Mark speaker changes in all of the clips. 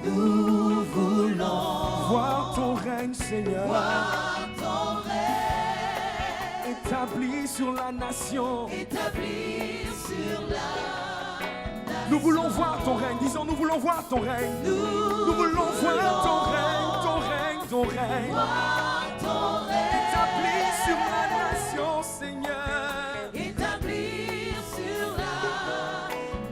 Speaker 1: Nous voulons
Speaker 2: voir ton règne, Seigneur,
Speaker 1: voir ton règne
Speaker 2: établi sur la nation.
Speaker 1: établi sur la nation.
Speaker 2: Nous voulons voir ton règne. Disons, nous voulons voir ton règne. Nous voulons voir ton règne, ton règne, ton règne.
Speaker 1: Voir ton règne
Speaker 2: Établi sur la nation, Seigneur.
Speaker 1: établi sur la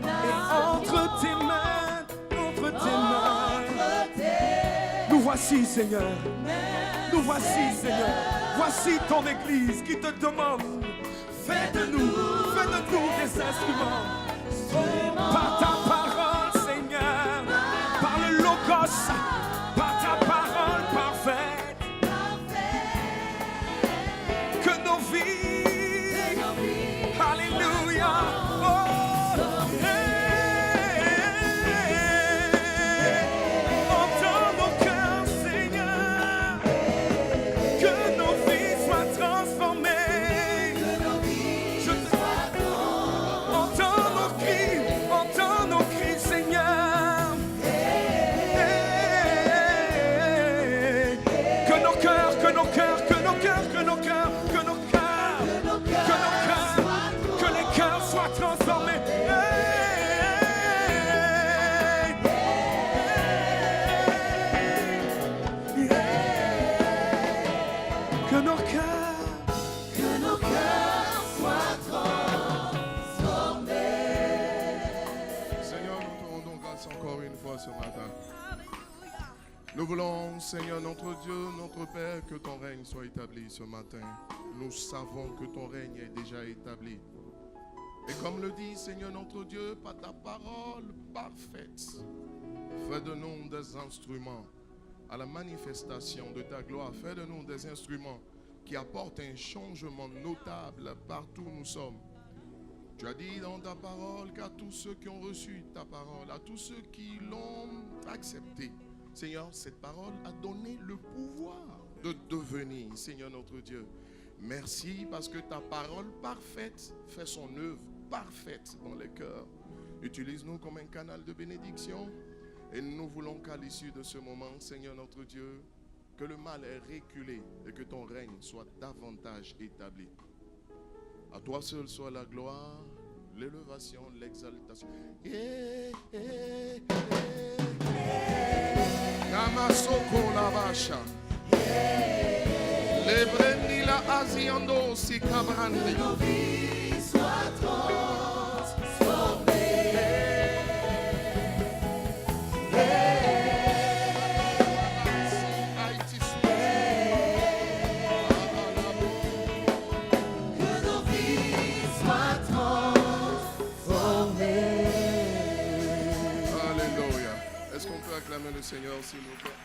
Speaker 1: nation.
Speaker 2: Et entre tes mains, entre tes mains.
Speaker 1: Entre tes
Speaker 2: Nous voici, Seigneur.
Speaker 1: mains,
Speaker 2: Nous voici, Seigneur. Voici ton Église qui te demande. Fais de nous des instruments. Par ta parole, Seigneur. Par le Logos. Par ta parole parfaite. Que nos vies. Alléluia. Oh, entends nos cœurs, Seigneur. Que nos vies soient transformées. Je te entends nos cris, Seigneur. Que nos cœurs, que nos cœurs, que nos cœurs, que nos cœurs, que nos cœurs, que nos cœurs, que les cœurs soient transformés. Que nos cœurs.
Speaker 1: soient transformés.
Speaker 3: Seigneur, nous te rendons grâce encore une fois ce matin. Nous voulons, Seigneur, notre Dieu, notre Père, que ton règne soit établi ce matin. Nous savons que ton règne est déjà établi. Et comme le dit, Seigneur, notre Dieu, par ta parole parfaite, fais de nous des instruments à la manifestation de ta gloire. Fais de nous des instruments qui apportent un changement notable partout où nous sommes. Tu as dit dans ta parole qu'à tous ceux qui ont reçu ta parole, à tous ceux qui l'ont accepté, Seigneur, cette parole a donné le pouvoir de devenir, Seigneur notre Dieu. Merci parce que ta parole parfaite fait son œuvre parfaite dans les cœurs. Utilise-nous comme un canal de bénédiction et nous voulons qu'à l'issue de ce moment, Seigneur notre Dieu, que le mal est reculé et que ton règne soit davantage établi. À toi seul soit la gloire, l'élévation, l'exaltation. Namasoko la vacha. Lebrendi la aziando si cabrande.
Speaker 1: Nos vies soient transformées. Que nos vies soient transformées.
Speaker 3: Alléluia. Est-ce qu'on peut acclamer le Seigneur s'il vous plaît?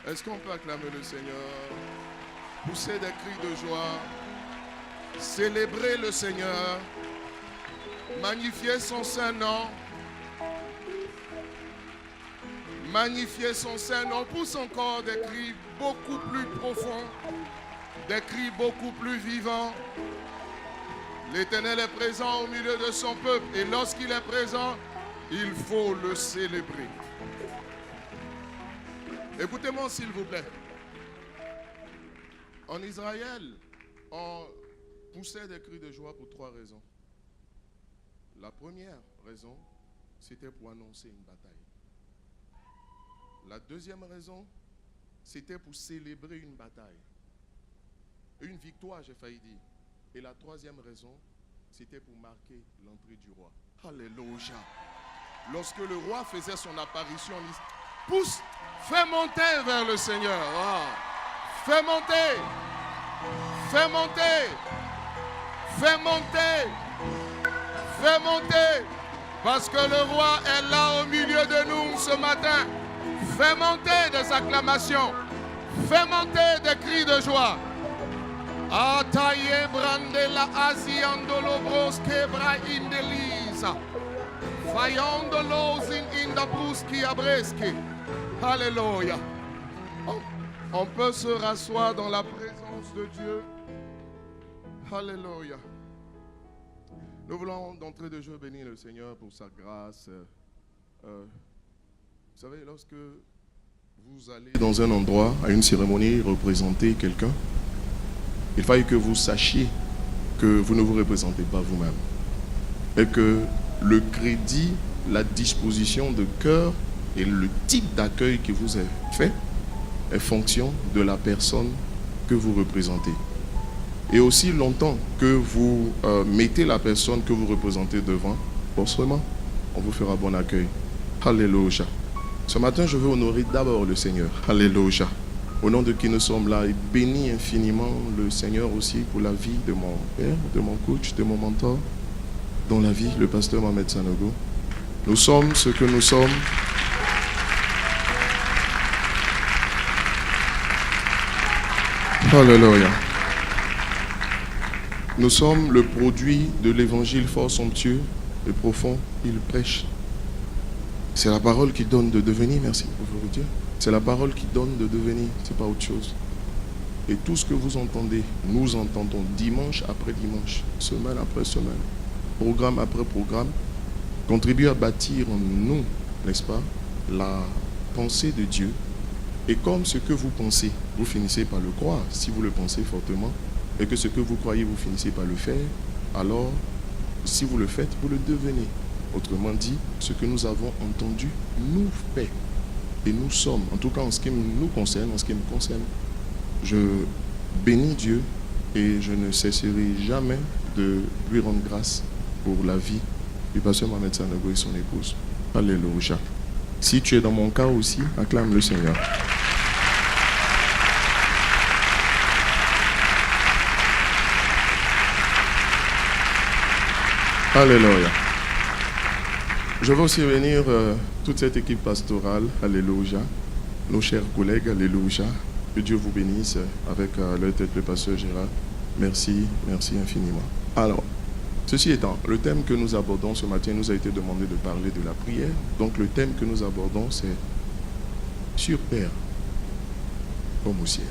Speaker 3: Est-ce qu'on peut acclamer le Seigneur? Pousser des cris de joie. Célébrer le Seigneur. Magnifier son saint nom. Magnifier son saint nom. Pousse encore des cris beaucoup plus profonds. Des cris beaucoup plus vivants. L'Éternel est présent au milieu de son peuple. Et lorsqu'il est présent, il faut le célébrer. Écoutez-moi s'il vous plaît. En Israël, on poussait des cris de joie pour 3 raisons. La première raison, c'était pour annoncer une bataille. La deuxième raison, c'était pour célébrer une bataille. Une victoire, j'ai failli dire. Et la troisième raison, c'était pour marquer l'entrée du roi. Alléluia. Lorsque le roi faisait son apparition, pousse, fais monter vers le Seigneur. Wow. Fais monter. Fais monter. Fais monter. Fais monter. Parce que le roi est là au milieu de nous ce matin. Fais monter des acclamations. Fais monter des cris de joie. Ataye brande la aziandolo broske bra indelisa. Fayandolo zin indabruski abreski. Alléluia. On peut se rasseoir dans la présence de Dieu. Alléluia. Nous voulons d'entrée de jeu bénir le Seigneur pour sa grâce. Vous savez, lorsque vous allez dans un endroit, à une cérémonie, représenter quelqu'un, il faille que vous sachiez que vous ne vous représentez pas vous-même. Et que le crédit, la disposition de cœur et le type d'accueil qui vous est fait est fonction de la personne que vous représentez. Et aussi longtemps que vous mettez la personne que vous représentez devant, forcément, on vous fera bon accueil. Alléluia. Ce matin, je veux honorer d'abord le Seigneur. Alléluia. Au nom de qui nous sommes là, et bénis infiniment le Seigneur aussi pour la vie de mon père, de mon coach, de mon mentor, dans la vie, le pasteur Mohamed Sanogo. Nous sommes ce que nous sommes. Alléluia. Nous sommes le produit de l'évangile fort somptueux et profond. Il prêche. C'est la parole qui donne de devenir, merci pour vous dire. C'est la parole qui donne de devenir, c'est pas autre chose. Et tout ce que vous entendez, nous entendons dimanche après dimanche, semaine après semaine, programme après programme, contribue à bâtir en nous, n'est-ce pas, la pensée de Dieu. Et comme ce que vous pensez, vous finissez par le croire, si vous le pensez fortement, et que ce que vous croyez, vous finissez par le faire, alors, si vous le faites, vous le devenez. Autrement dit, ce que nous avons entendu nous fait. Et nous sommes, en tout cas en ce qui nous concerne, en ce qui me concerne, je bénis Dieu et je ne cesserai jamais de lui rendre grâce pour la vie du pasteur Mohamed Sanogo et son épouse. Alléluia. Si tu es dans mon cas aussi, acclame le Seigneur. Alléluia. Je veux aussi bénir toute cette équipe pastorale, alléluia, nos chers collègues, alléluia. Que Dieu vous bénisse avec leur tête le pasteur Gérard. Merci, merci infiniment. Alors, ceci étant, le thème que nous abordons ce matin nous a été demandé de parler de la prière. Donc le thème que nous abordons, c'est sur terre comme au ciel.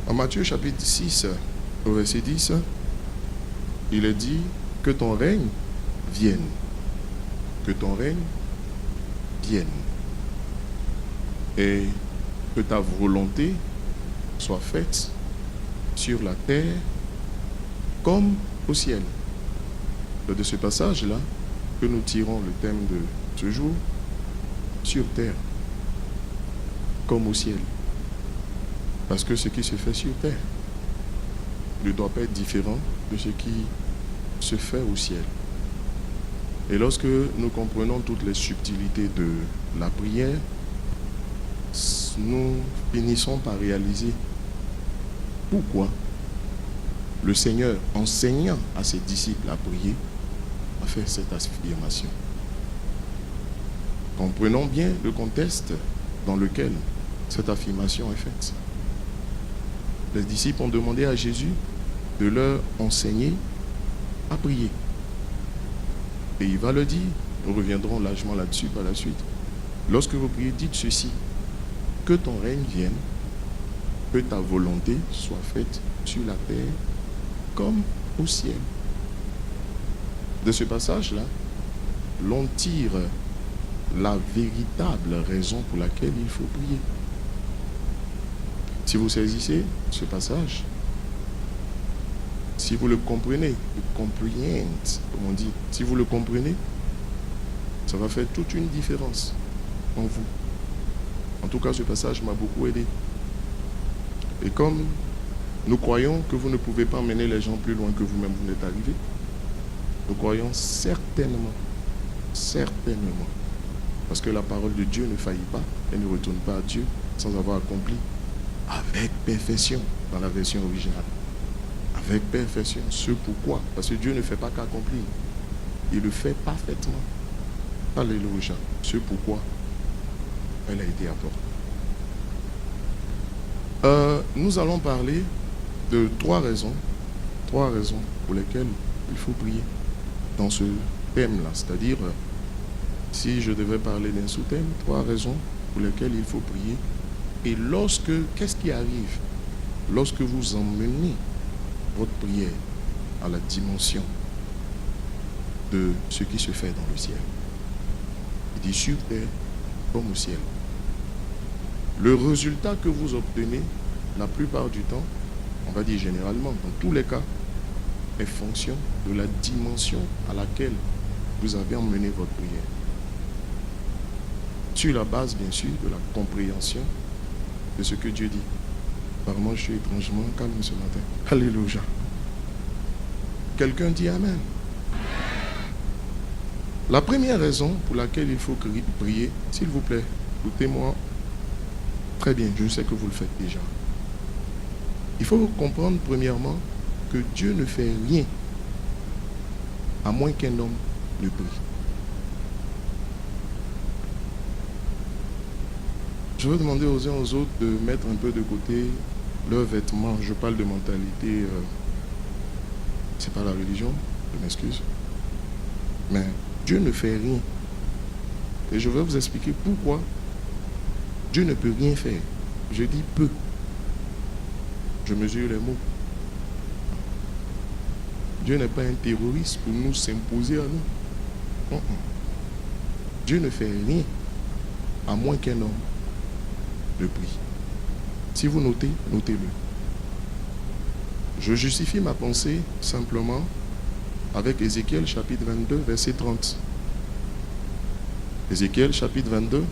Speaker 3: En Matthieu chapitre 6, au verset 10, il est dit que ton règne vienne. Que ton règne vienne. Et que ta volonté soit faite sur la terre comme au ciel. C'est de ce passage-là que nous tirons le thème de ce jour, sur terre comme au ciel. Parce que ce qui se fait sur terre ne doit pas être différent de ce qui se fait au ciel. Et lorsque nous comprenons toutes les subtilités de la prière, nous finissons par réaliser pourquoi le Seigneur, enseignant à ses disciples à prier, a fait cette affirmation. Comprenons bien le contexte dans lequel cette affirmation est faite. Les disciples ont demandé à Jésus de leur enseigner à prier. Et il va le dire. Nous reviendrons largement là-dessus par la suite. Lorsque vous priez, dites ceci: que ton règne vienne, que ta volonté soit faite sur la terre comme au ciel. De ce passage-là, l'on tire la véritable raison pour laquelle il faut prier. Si vous saisissez ce passage, si vous le comprenez, comme on dit, si vous le comprenez, ça va faire toute une différence en vous. En tout cas, ce passage m'a beaucoup aidé. Et comme nous croyons que vous ne pouvez pas emmener les gens plus loin que vous-même vous n'êtes arrivé, nous croyons certainement, parce que la parole de Dieu ne faillit pas, elle ne retourne pas à Dieu sans avoir accompli avec perfection dans la version originale. Avec perfection. Ce pourquoi? Parce que Dieu ne fait pas qu'accomplir. Il le fait parfaitement. Alléluia. Ce pourquoi elle a été apportée. Nous allons parler de trois raisons pour lesquelles il faut prier dans ce thème-là. C'est-à-dire, si je devais parler d'un sous-thème, 3 raisons pour lesquelles il faut prier. Et qu'est-ce qui arrive lorsque vous emmenez votre prière à la dimension de ce qui se fait dans le ciel. Il dit sur terre comme au ciel. Le résultat que vous obtenez, la plupart du temps, on va dire généralement, dans tous les cas, est fonction de la dimension à laquelle vous avez emmené votre prière. Sur la base, bien sûr, de la compréhension de ce que Dieu dit. Apparemment, je suis étrangement calme ce matin. Alléluia. Quelqu'un dit Amen. La première raison pour laquelle il faut prier, s'il vous plaît, écoutez-moi très bien, je sais que vous le faites déjà. Il faut comprendre premièrement que Dieu ne fait rien à moins qu'un homme ne prie. Je veux demander aux uns aux autres de mettre un peu de côté leurs vêtements. Je parle de mentalité, c'est pas la religion, je m'excuse. Mais Dieu ne fait rien. Et je vais vous expliquer pourquoi Dieu ne peut rien faire. Je dis peu. Je mesure les mots. Dieu n'est pas un terroriste pour nous s'imposer à nous. Dieu ne fait rien à moins qu'un homme le prie. Si vous notez, notez-le. Je justifie ma pensée simplement avec Ézéchiel chapitre 22, verset 30. Ézéchiel chapitre 22,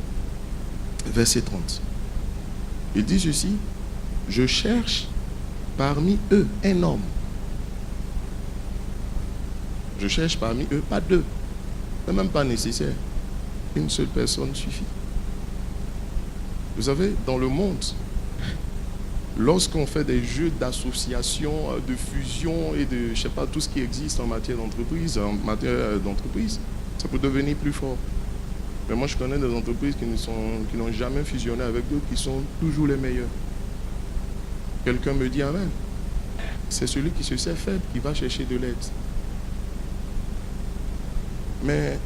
Speaker 3: verset 30. Il dit ceci, je cherche parmi eux un homme. Je cherche parmi eux, pas deux. Ce n'est même pas nécessaire. Une seule personne suffit. Vous savez, dans le monde, lorsqu'on fait des jeux d'association, de fusion et de, je sais pas, tout ce qui existe en matière d'entreprise, ça peut devenir plus fort. Mais moi, je connais des entreprises qui n'ont jamais fusionné avec d'autres, qui sont toujours les meilleurs. Quelqu'un me dit Amen. C'est celui qui se sait faible qui va chercher de l'aide. Mais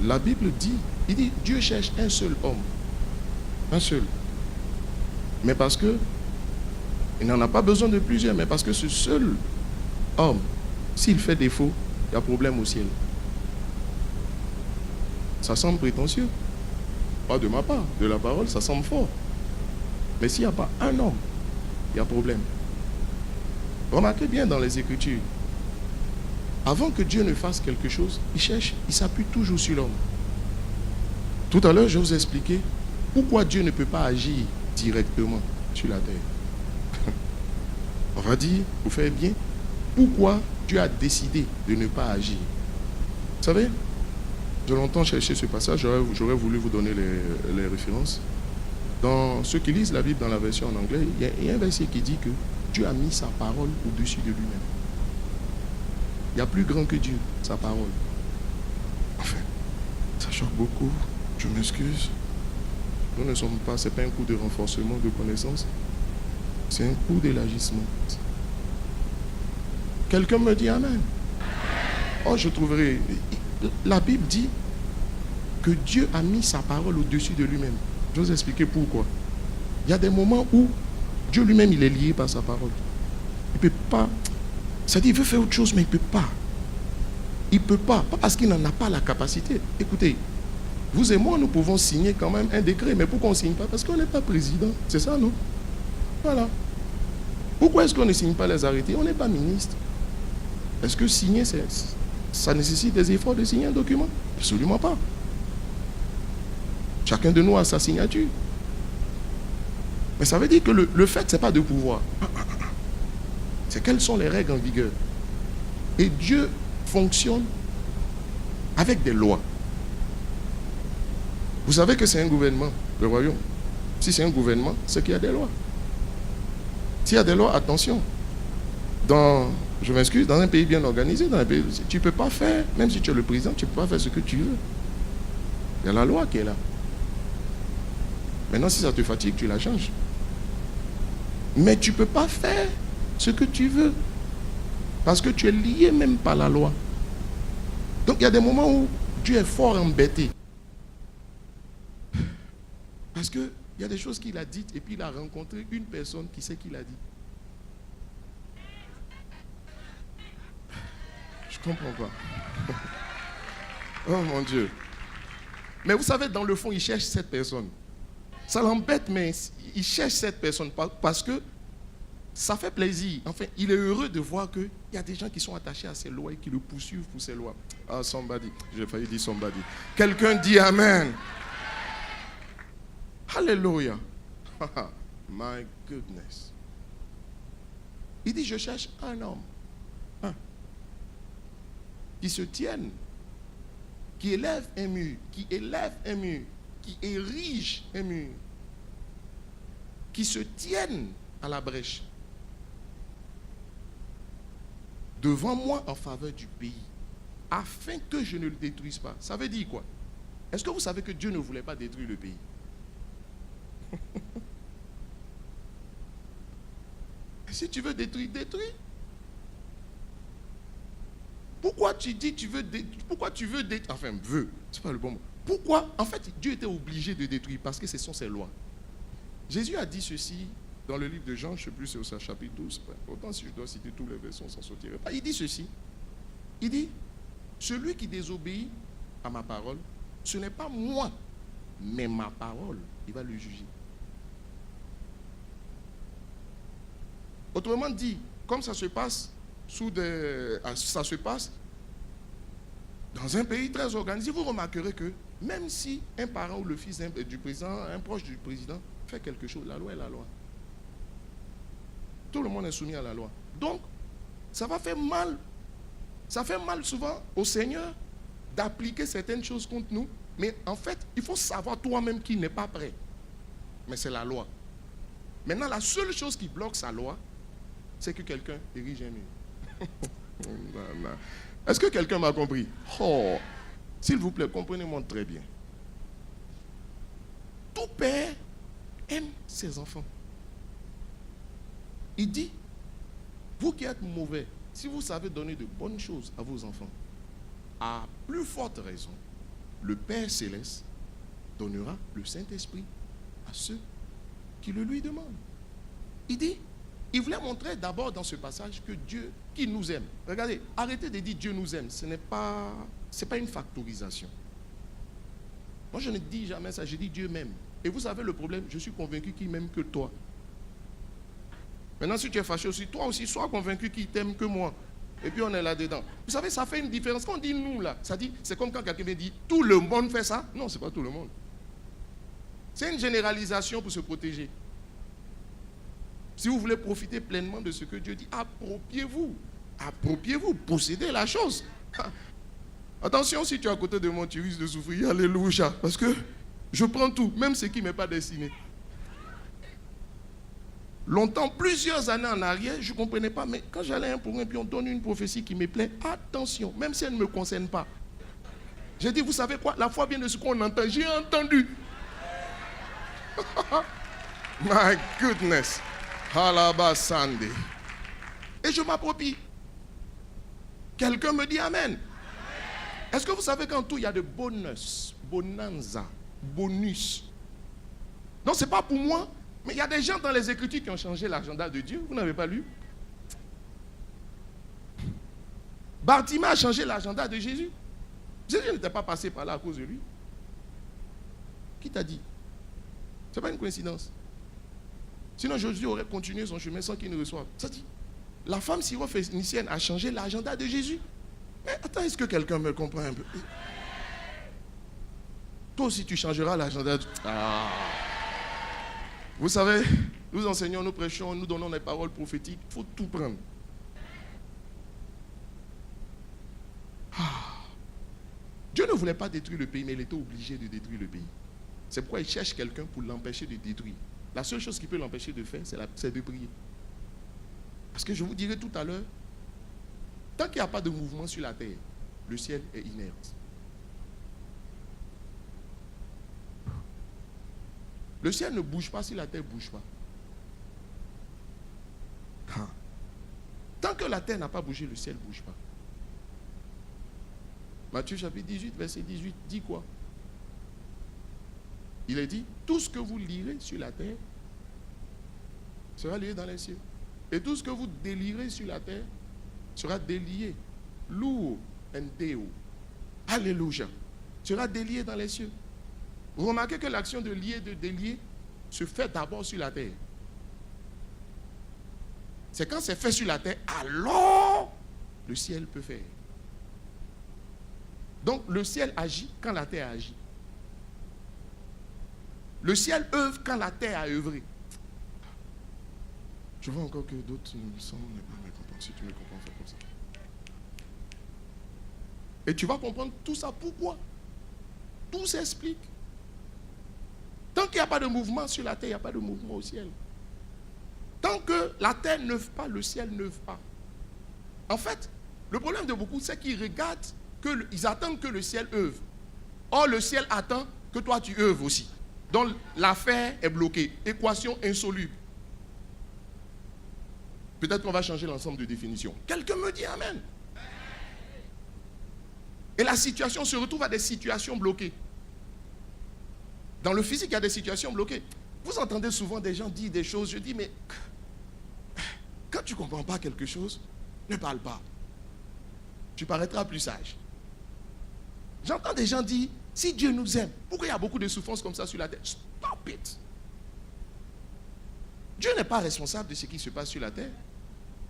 Speaker 3: la Bible dit, il dit, Dieu cherche un seul homme. Un seul. Mais parce que, il n'en a pas besoin de plusieurs, mais parce que ce seul homme, s'il fait défaut, il y a problème au ciel. Ça semble prétentieux. Pas de ma part, de la parole, ça semble fort. Mais s'il n'y a pas un homme, il y a problème. Remarquez bien dans les Écritures, avant que Dieu ne fasse quelque chose, il cherche, il s'appuie toujours sur l'homme. Tout à l'heure, je vous ai expliqué pourquoi Dieu ne peut pas agir directement sur la terre. On va dire, vous faites bien, pourquoi Dieu a décidé de ne pas agir. Vous savez, j'ai longtemps cherché ce passage, j'aurais voulu vous donner les références. Dans ceux qui lisent la Bible dans la version en anglais, il y a un verset qui dit que Dieu a mis sa parole au-dessus de lui-même. Il y a plus grand que Dieu, sa parole. Enfin, ça choque beaucoup, je m'excuse. Nous ne sommes pas, ce n'est pas un coup de renforcement de connaissances, c'est un coup d'élargissement. Quelqu'un me dit Amen. Oh, je trouverai. La Bible dit que Dieu a mis sa parole au-dessus de lui-même. Je vais vous expliquer pourquoi. Il y a des moments où Dieu lui-même, il est lié par sa parole. Il ne peut pas. C'est-à-dire, il veut faire autre chose, mais il ne peut pas. Il ne peut pas. Pas parce qu'il n'en a pas la capacité. Écoutez, vous et moi, nous pouvons signer quand même un décret. Mais pourquoi on ne signe pas? Parce qu'on n'est pas président. C'est ça, non? Voilà. Pourquoi est-ce qu'on ne signe pas les arrêtés? On n'est pas ministre. Est-ce que signer, ça nécessite des efforts de signer un document? Absolument pas. Chacun de nous a sa signature. Mais ça veut dire que le fait, ce n'est pas de pouvoir. C'est quelles sont les règles en vigueur. Et Dieu fonctionne avec des lois. Vous savez que c'est un gouvernement, le royaume. Si c'est un gouvernement, c'est qu'il y a des lois. S'il y a des lois, attention. Je m'excuse, dans un pays bien organisé, tu ne peux pas faire, même si tu es le président, tu ne peux pas faire ce que tu veux. Il y a la loi qui est là. Maintenant, si ça te fatigue, tu la changes. Mais tu ne peux pas faire ce que tu veux. Parce que tu es lié même par la loi. Donc il y a des moments où Dieu est fort embêté. Parce qu'il y a des choses qu'il a dites et puis il a rencontré une personne qui sait qu'il a dit. Je ne comprends pas. Oh mon Dieu. Mais vous savez, dans le fond, il cherche cette personne. Ça l'embête, mais il cherche cette personne parce que ça fait plaisir. Enfin, il est heureux de voir qu'il y a des gens qui sont attachés à ces lois et qui le poursuivent pour ces lois. Ah, somebody. J'ai failli dire somebody. Quelqu'un dit Amen. Alléluia. My goodness. Il dit, je cherche un homme qui se tienne, qui élève un mur, qui érige un mur, qui se tienne à la brèche devant moi en faveur du pays, afin que je ne le détruise pas. Ça veut dire quoi? Est-ce que vous savez que Dieu ne voulait pas détruire le pays? Si tu veux détruire, détruis. Pourquoi tu dis pourquoi tu veux détruire? Enfin, c'est pas le bon mot. Pourquoi? En fait, Dieu était obligé de détruire parce que ce sont ses lois. Jésus a dit ceci dans le livre de Jean, je ne sais plus, c'est au chapitre 12. Autant si je dois citer tous les versets, on s'en sortirait pas. Il dit ceci. Il dit, celui qui désobéit à ma parole, ce n'est pas moi, mais ma parole. Il va le juger. Autrement dit, comme ça se passe ça se passe dans un pays très organisé, vous remarquerez que même si un parent ou le fils du président, un proche du président fait quelque chose, la loi est la loi. Tout le monde est soumis à la loi. Donc, ça va faire mal. Ça fait mal souvent au Seigneur d'appliquer certaines choses contre nous. Mais en fait, il faut savoir toi-même qui n'est pas prêt. Mais c'est la loi. Maintenant, la seule chose qui bloque sa loi, c'est que quelqu'un érige un mur. Est-ce que quelqu'un m'a compris? Oh, s'il vous plaît, comprenez-moi très bien. Tout père aime ses enfants. Il dit, vous qui êtes mauvais, si vous savez donner de bonnes choses à vos enfants, à plus forte raison, le Père Céleste donnera le Saint-Esprit à ceux qui le lui demandent. Il dit, il voulait montrer d'abord dans ce passage que Dieu qui nous aime. Regardez, arrêtez de dire Dieu nous aime. Ce n'est pas une factorisation. Moi, je ne dis jamais ça. Je dis Dieu m'aime. Et vous savez le problème, je suis convaincu qu'il m'aime que toi. Maintenant, si tu es fâché aussi, toi aussi, sois convaincu qu'il t'aime que moi. Et puis on est là-dedans. Vous savez, ça fait une différence. Quand on dit nous, là, ça dit, c'est comme quand quelqu'un me dit tout le monde fait ça. Non, ce n'est pas tout le monde. C'est une généralisation pour se protéger. Si vous voulez profiter pleinement de ce que Dieu dit, appropriez-vous. Appropriez-vous. Possédez la chose. Attention, si tu es à côté de moi, tu risques de souffrir. Alléluia. Parce que je prends tout, même ce qui ne m'est pas destiné. Longtemps, plusieurs années en arrière, je ne comprenais pas. Mais quand j'allais un pour un, puis on donne une prophétie qui me plaît, attention, même si elle ne me concerne pas. J'ai dit, vous savez quoi? La foi vient de ce qu'on entend. J'ai entendu. My goodness. Halabasande. Et je m'approprie. Quelqu'un me dit Amen. Est-ce que vous savez qu'en tout, il y a de bonus, bonanza, bonus. Non, ce n'est pas pour moi, mais il y a des gens dans les Écritures qui ont changé l'agenda de Dieu. Vous n'avez pas lu? Bartimée a changé l'agenda de Jésus. Jésus n'était pas passé par là à cause de lui. Qui t'a dit? Ce n'est pas une coïncidence. Sinon, Jésus aurait continué son chemin sans qu'il ne reçoive. Ça dit, la femme syrophénicienne a changé l'agenda de Jésus. Mais attends, est-ce que quelqu'un me comprend un peu? Toi aussi, tu changeras l'agenda. Vous savez, nous enseignons, nous prêchons, nous donnons des paroles prophétiques. Il faut tout prendre. Dieu ne voulait pas détruire le pays, mais il était obligé de détruire le pays. C'est pourquoi il cherche quelqu'un pour l'empêcher de détruire. La seule chose qui peut l'empêcher de faire, c'est de prier. Parce que je vous dirai tout à l'heure, tant qu'il n'y a pas de mouvement sur la terre, le ciel est inerte. Le ciel ne bouge pas si la terre ne bouge pas. Tant que la terre n'a pas bougé, le ciel ne bouge pas. Matthieu chapitre 18, verset 18, dit quoi? Il est dit, tout ce que vous lirez sur la terre sera lié dans les cieux. Et tout ce que vous délirez sur la terre sera délié Louo and Deo. Alléluia. Sera délié dans les cieux. Vous remarquez que l'action de lier, de délier, se fait d'abord sur la terre. C'est quand c'est fait sur la terre, alors le ciel peut faire. Donc le ciel agit quand la terre agit. Le ciel œuvre quand la terre a œuvré. Je vois encore que d'autres me semblent ne pas me comprendre. Si tu me comprends, fais comme ça. Et tu vas comprendre tout ça. Pourquoi? Tout s'explique. Tant qu'il n'y a pas de mouvement sur la terre, il n'y a pas de mouvement au ciel. Tant que la terre n'œuvre pas, le ciel n'œuvre pas. En fait, le problème de beaucoup, c'est qu'ils regardent, ils attendent que le ciel œuvre. Or, le ciel attend que toi tu œuvres aussi. Donc, l'affaire est bloquée. Équation insoluble. Peut-être qu'on va changer l'ensemble de définitions. Quelqu'un me dit Amen. Et la situation se retrouve à des situations bloquées. Dans le physique, il y a des situations bloquées. Vous entendez souvent des gens dire des choses, je dis, mais quand tu ne comprends pas quelque chose, ne parle pas. Tu paraîtras plus sage. J'entends des gens dire, si Dieu nous aime, pourquoi il y a beaucoup de souffrances comme ça sur la terre? Stop it. Dieu n'est pas responsable de ce qui se passe sur la terre.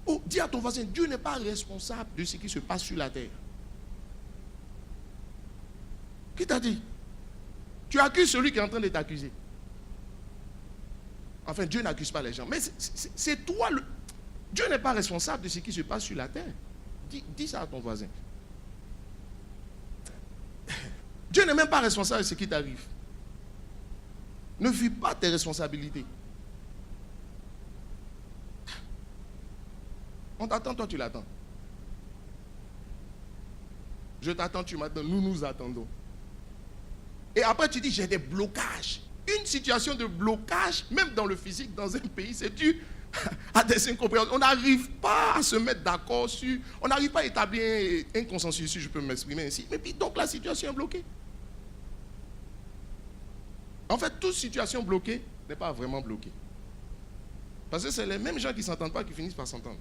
Speaker 3: Oh, dis à ton voisin, Dieu n'est pas responsable de ce qui se passe sur la terre. Qui t'a dit? Tu accuses celui qui est en train de t'accuser. Enfin, Dieu n'accuse pas les gens. Mais c'est toi le... Dieu n'est pas responsable de ce qui se passe sur la terre. Dis ça à ton voisin. Dieu n'est même pas responsable de ce qui t'arrive. Ne fuis pas tes responsabilités. On t'attend, toi tu l'attends. Je t'attends, tu m'attends, nous nous attendons. Et après tu dis, j'ai des blocages. Une situation de blocage, même dans le physique, dans un pays, c'est dû à des incompréhensions. On n'arrive pas à se mettre d'accord sur... On n'arrive pas à établir un consensus, si je peux m'exprimer ainsi. Mais puis donc la situation est bloquée. En fait, toute situation bloquée n'est pas vraiment bloquée. Parce que c'est les mêmes gens qui ne s'entendent pas qui finissent par s'entendre.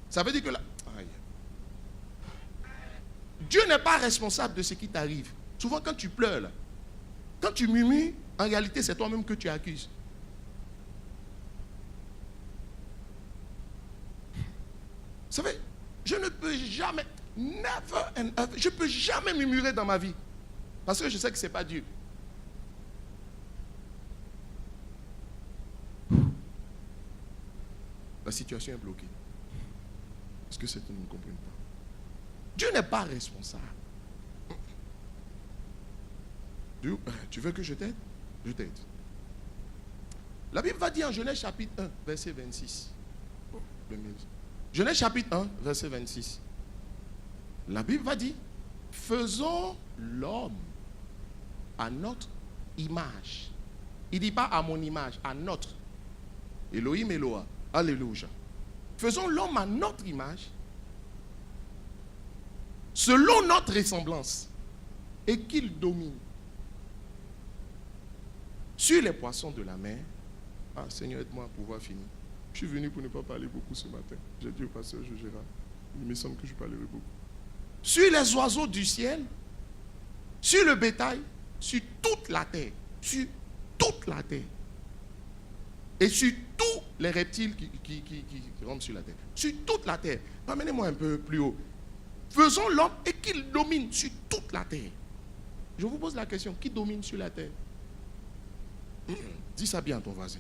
Speaker 3: Ça veut dire que là... Aïe. Dieu n'est pas responsable de ce qui t'arrive. Souvent quand tu pleures, là, quand tu murmures, en réalité c'est toi-même que tu accuses. Vous savez, je ne peux jamais, never and ever, je ne peux jamais murmurer dans ma vie. Parce que je sais que ce n'est pas Dieu. La situation est bloquée. Est-ce que certains ne comprennent pas? Dieu n'est pas responsable. Dieu, tu veux que je t'aide? Je t'aide. La Bible va dire en Genèse chapitre 1, verset 26. Genèse chapitre 1, verset 26. La Bible va dire, faisons l'homme à notre image. Il ne dit pas à mon image, à notre. Elohim Eloah. Alléluia. Faisons l'homme à notre image, selon notre ressemblance, et qu'il domine sur les poissons de la mer. Ah, Seigneur, aide-moi à pouvoir finir. Je suis venu pour ne pas parler beaucoup ce matin. J'ai dit au pasteur Gérard, il me semble que je parlerai beaucoup. Sur les oiseaux du ciel, sur le bétail, sur toute la terre. Sur toute la terre. Et sur tous les reptiles qui rentrent sur la terre. Sur toute la terre. Amenez-moi un peu plus haut. Faisons l'homme et qu'il domine sur toute la terre. Je vous pose la question, qui domine sur la terre? Dis ça bien à ton voisin.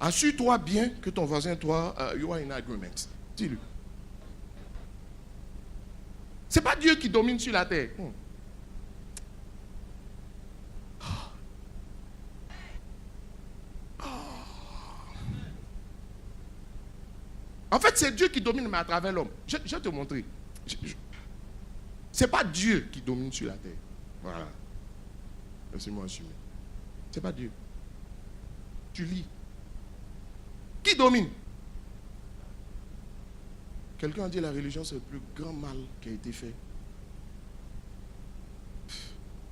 Speaker 3: Assure-toi bien que ton voisin, toi, you are in agreement. Dis-lui. Ce n'est pas Dieu qui domine sur la terre. En fait, c'est Dieu qui domine, mais à travers l'homme. Je vais te montrer. Ce n'est pas Dieu qui domine sur la terre. Voilà. Laissez-moi assumer. Ce n'est pas Dieu. Tu lis. Qui domine? Quelqu'un a dit la religion, c'est le plus grand mal qui a été fait.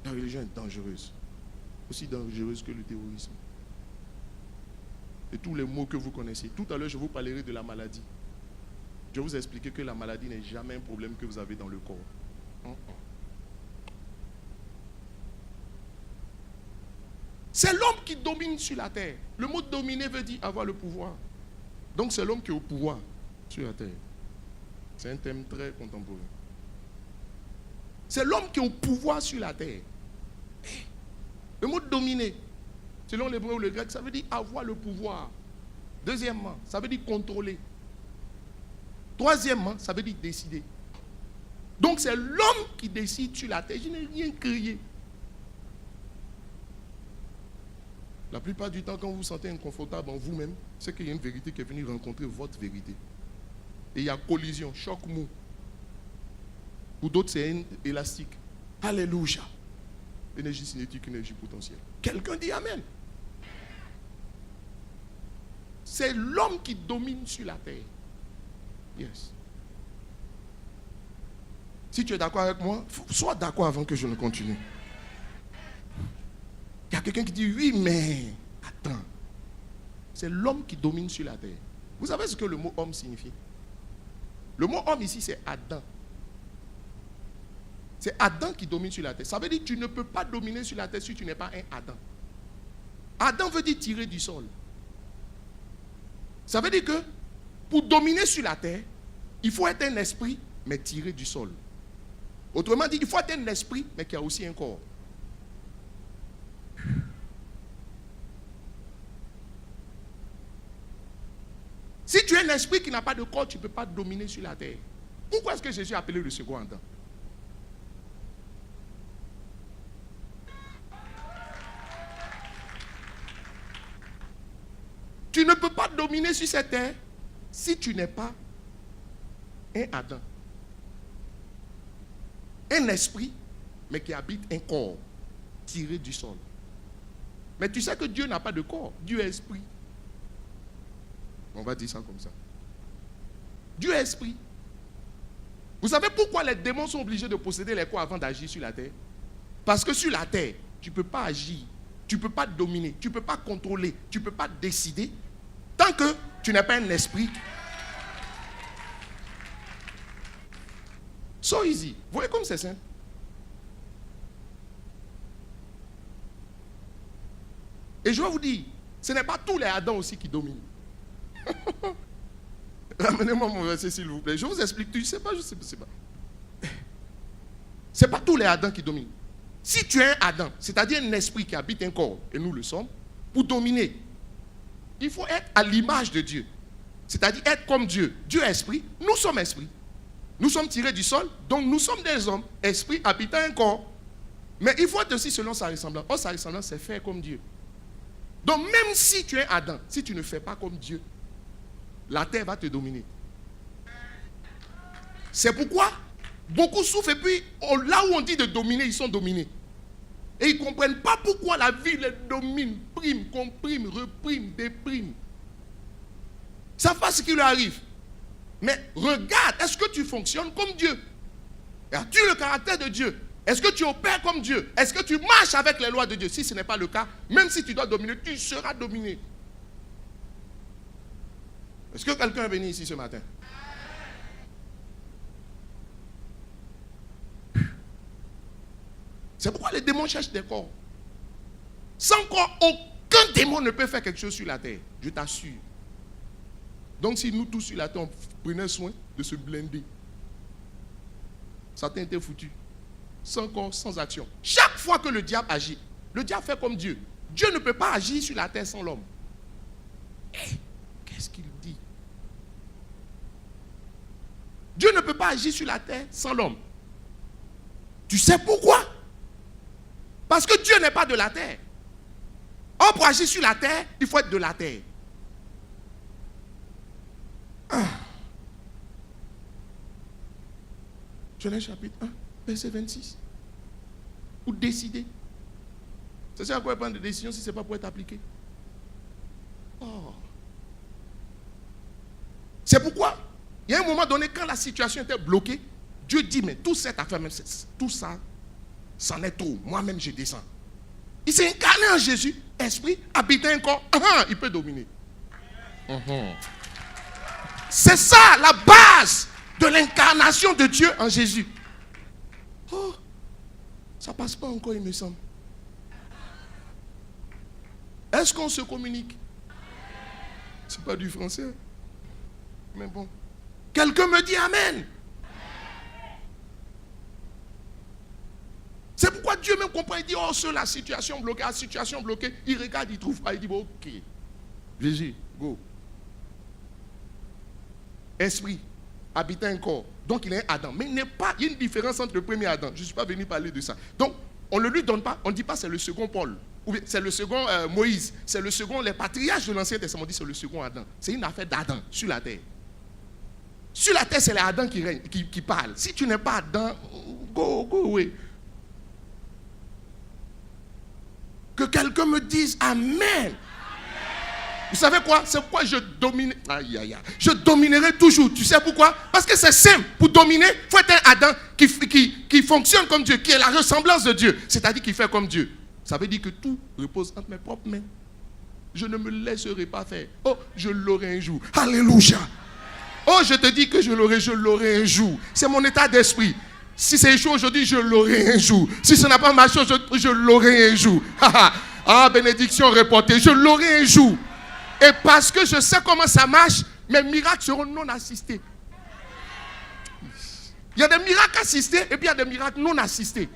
Speaker 3: La religion est dangereuse. Aussi dangereuse que le terrorisme. Et tous les mots que vous connaissez. Tout à l'heure, je vous parlerai de la maladie. Je vais vous expliquer que la maladie n'est jamais un problème que vous avez dans le corps. C'est l'homme qui domine sur la terre. Le mot dominer veut dire avoir le pouvoir. Donc c'est l'homme qui est au pouvoir sur la terre. C'est un thème très contemporain. C'est l'homme qui est au pouvoir sur la terre. Le mot dominer, selon l'hébreu ou le grec, ça veut dire avoir le pouvoir. Deuxièmement, ça veut dire contrôler. Troisièmement, ça veut dire décider. Donc c'est l'homme qui décide sur la terre. Je n'ai rien créé. La plupart du temps, quand vous vous sentez inconfortable en vous-même, c'est qu'il y a une vérité qui est venue rencontrer votre vérité. Et il y a collision, choc mou. Pour d'autres, c'est un élastique. Alléluia. Énergie cinétique, énergie potentielle. Quelqu'un dit Amen. C'est l'homme qui domine sur la terre. Yes. Si tu es d'accord avec moi, sois d'accord avant que je ne continue. Il y a quelqu'un qui dit oui, mais attends. C'est l'homme qui domine sur la terre. Vous savez ce que le mot homme signifie? Le mot homme ici, c'est Adam. C'est Adam qui domine sur la terre. Ça veut dire que tu ne peux pas dominer sur la terre si tu n'es pas un Adam. Adam veut dire tirer du sol. Ça veut dire que pour dominer sur la terre, il faut être un esprit, mais tiré du sol. Autrement dit, il faut être un esprit, mais qui a aussi un corps. Si tu es un esprit qui n'a pas de corps, tu ne peux pas dominer sur la terre. Pourquoi est-ce que Jésus a appelé le second Adam? Tu ne peux pas dominer sur cette terre si tu n'es pas un Adam. Un esprit, mais qui habite un corps tiré du sol. Mais tu sais que Dieu n'a pas de corps. Dieu est esprit. On va dire ça comme ça. Dieu est esprit. Vous savez pourquoi les démons sont obligés de posséder les corps avant d'agir sur la terre? Parce que sur la terre, tu ne peux pas agir, tu ne peux pas dominer, tu ne peux pas contrôler, tu ne peux pas décider tant que tu n'es pas un esprit. So easy. Vous voyez comme c'est simple? Et je vais vous dire, ce n'est pas tous les Adam aussi qui dominent. Ramenez-moi mon verset s'il vous plaît. Je vous explique tout. Je ne sais pas, je ne sais pas. Ce n'est pas tous les Adam qui dominent. Si tu es un Adam, c'est-à-dire un esprit qui habite un corps, et nous le sommes, pour dominer, il faut être à l'image de Dieu. C'est-à-dire être comme Dieu. Dieu est esprit, nous sommes esprits. Nous sommes tirés du sol, donc nous sommes des hommes, esprits habitant un corps. Mais il faut être aussi selon sa ressemblance. Or, sa ressemblance, c'est faire comme Dieu. Donc même si tu es Adam, si tu ne fais pas comme Dieu, la terre va te dominer. C'est pourquoi beaucoup souffrent et puis là où on dit de dominer, ils sont dominés. Et ils ne comprennent pas pourquoi la vie les domine, prime, comprime, reprime, déprime. Ils ne savent pas ce qui leur arrive. Mais regarde, est-ce que tu fonctionnes comme Dieu? As-tu le caractère de Dieu? Est-ce que tu opères comme Dieu? Est-ce que tu marches avec les lois de Dieu? Si ce n'est pas le cas, même si tu dois dominer, tu seras dominé. Est-ce que quelqu'un est venu ici ce matin? C'est pourquoi les démons cherchent des corps. Sans corps, aucun démon ne peut faire quelque chose sur la terre. Je t'assure. Donc si nous tous sur la terre, on prenait soin de se blinder, Satan était foutu. Sans corps, sans action. Chaque fois que le diable agit, le diable fait comme Dieu. Dieu ne peut pas agir sur la terre sans l'homme. Qu'est-ce qu'il dit? Dieu ne peut pas agir sur la terre sans l'homme. Tu sais pourquoi? Parce que Dieu n'est pas de la terre. Or, pour agir sur la terre, il faut être de la terre. Genèse chapitre 1, verset 26. Pour décider. C'est ça à quoi prendre des décisions si ce n'est pas pour être appliqué. Oh. C'est pourquoi, il y a un moment donné, quand la situation était bloquée, Dieu dit, mais tout cette affaire, tout ça, c'en est trop. Moi-même, je descends. Il s'est incarné en Jésus, esprit, habitant un corps. Il peut dominer. C'est ça la base de l'incarnation de Dieu en Jésus. Oh, ça passe pas encore, il me semble. Est-ce qu'on se communique? C'est pas du français. Mais bon. Quelqu'un me dit Amen. C'est pourquoi Dieu même comprend. Il dit, oh, sur la situation bloquée, il regarde, il trouve pas. Il dit, bon, ok. Jésus, go. Esprit, habitant un corps. Donc il est un Adam. Mais il n'y a une différence entre le premier Adam. Je ne suis pas venu parler de ça. Donc, on ne lui donne pas, on ne dit pas c'est le second Paul. Ou bien c'est le second Moïse. C'est le second, les patriarches de l'Ancien Testament disent c'est le second Adam. C'est une affaire d'Adam sur la terre. Sur la terre, c'est les Adam qui règnent, qui parlent. Si tu n'es pas Adam, go away. Que quelqu'un me dise Amen. Vous savez quoi? C'est pourquoi je domine. Je dominerai toujours. Tu sais pourquoi? Parce que c'est simple. Pour dominer, il faut être un Adam qui fonctionne comme Dieu, qui est la ressemblance de Dieu. C'est-à-dire qui fait comme Dieu. Ça veut dire que tout repose entre mes propres mains. Je ne me laisserai pas faire. Oh, je l'aurai un jour. Alléluia. Oh, je te dis que je l'aurai un jour. C'est mon état d'esprit. Si c'est échoué aujourd'hui, je l'aurai un jour. Si ça n'a pas marché aujourd'hui, je l'aurai un jour. Ah, bénédiction reportée. Je l'aurai un jour. Et parce que je sais comment ça marche, mes miracles seront non assistés. Il y a des miracles assistés et puis il y a des miracles non assistés.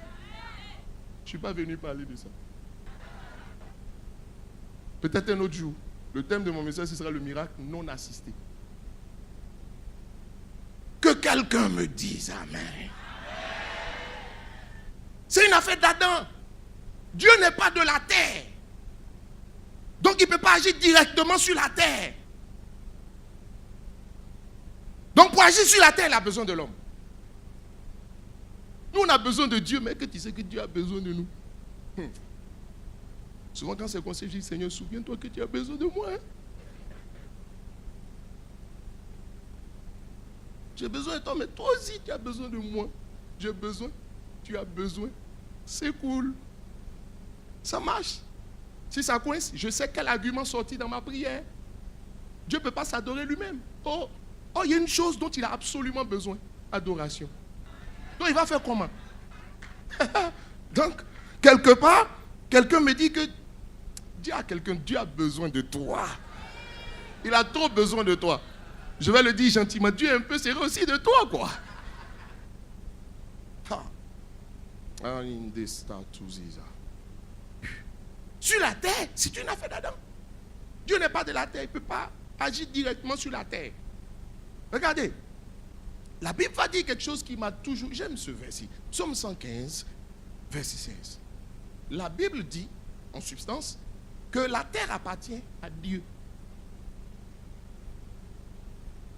Speaker 3: Je ne suis pas venu parler de ça. Peut-être un autre jour. Le thème de mon message, ce sera le miracle non assisté. Que quelqu'un me dise Amen. C'est une affaire d'Adam. Dieu n'est pas de la terre. Donc il ne peut pas agir directement sur la terre. Donc pour agir sur la terre, il a besoin de l'homme. Nous, on a besoin de Dieu, mais que tu sais que Dieu a besoin de nous. Souvent quand c'est conseil, je dis, Seigneur, souviens-toi que tu as besoin de moi. Hein? J'ai besoin de toi, mais toi aussi, tu as besoin de moi. J'ai besoin, tu as besoin. C'est cool. Ça marche. Si ça coince, je sais quel argument sortir dans ma prière. Dieu ne peut pas s'adorer lui-même. Oh, il y a une chose dont il a absolument besoin. Adoration. Donc il va faire comment? Donc, quelque part, quelqu'un me dit que dis à quelqu'un, Dieu a besoin de toi. Il a trop besoin de toi. Je vais le dire gentiment, Dieu est un peu sérieux aussi de toi, quoi. Sur la terre, c'est une affaire d'Adam. Dieu n'est pas de la terre, il ne peut pas agir directement sur la terre. Regardez, la Bible va dire quelque chose qui m'a toujours... J'aime ce verset. Psaume 115, verset 16. La Bible dit, en substance, que la terre appartient à Dieu.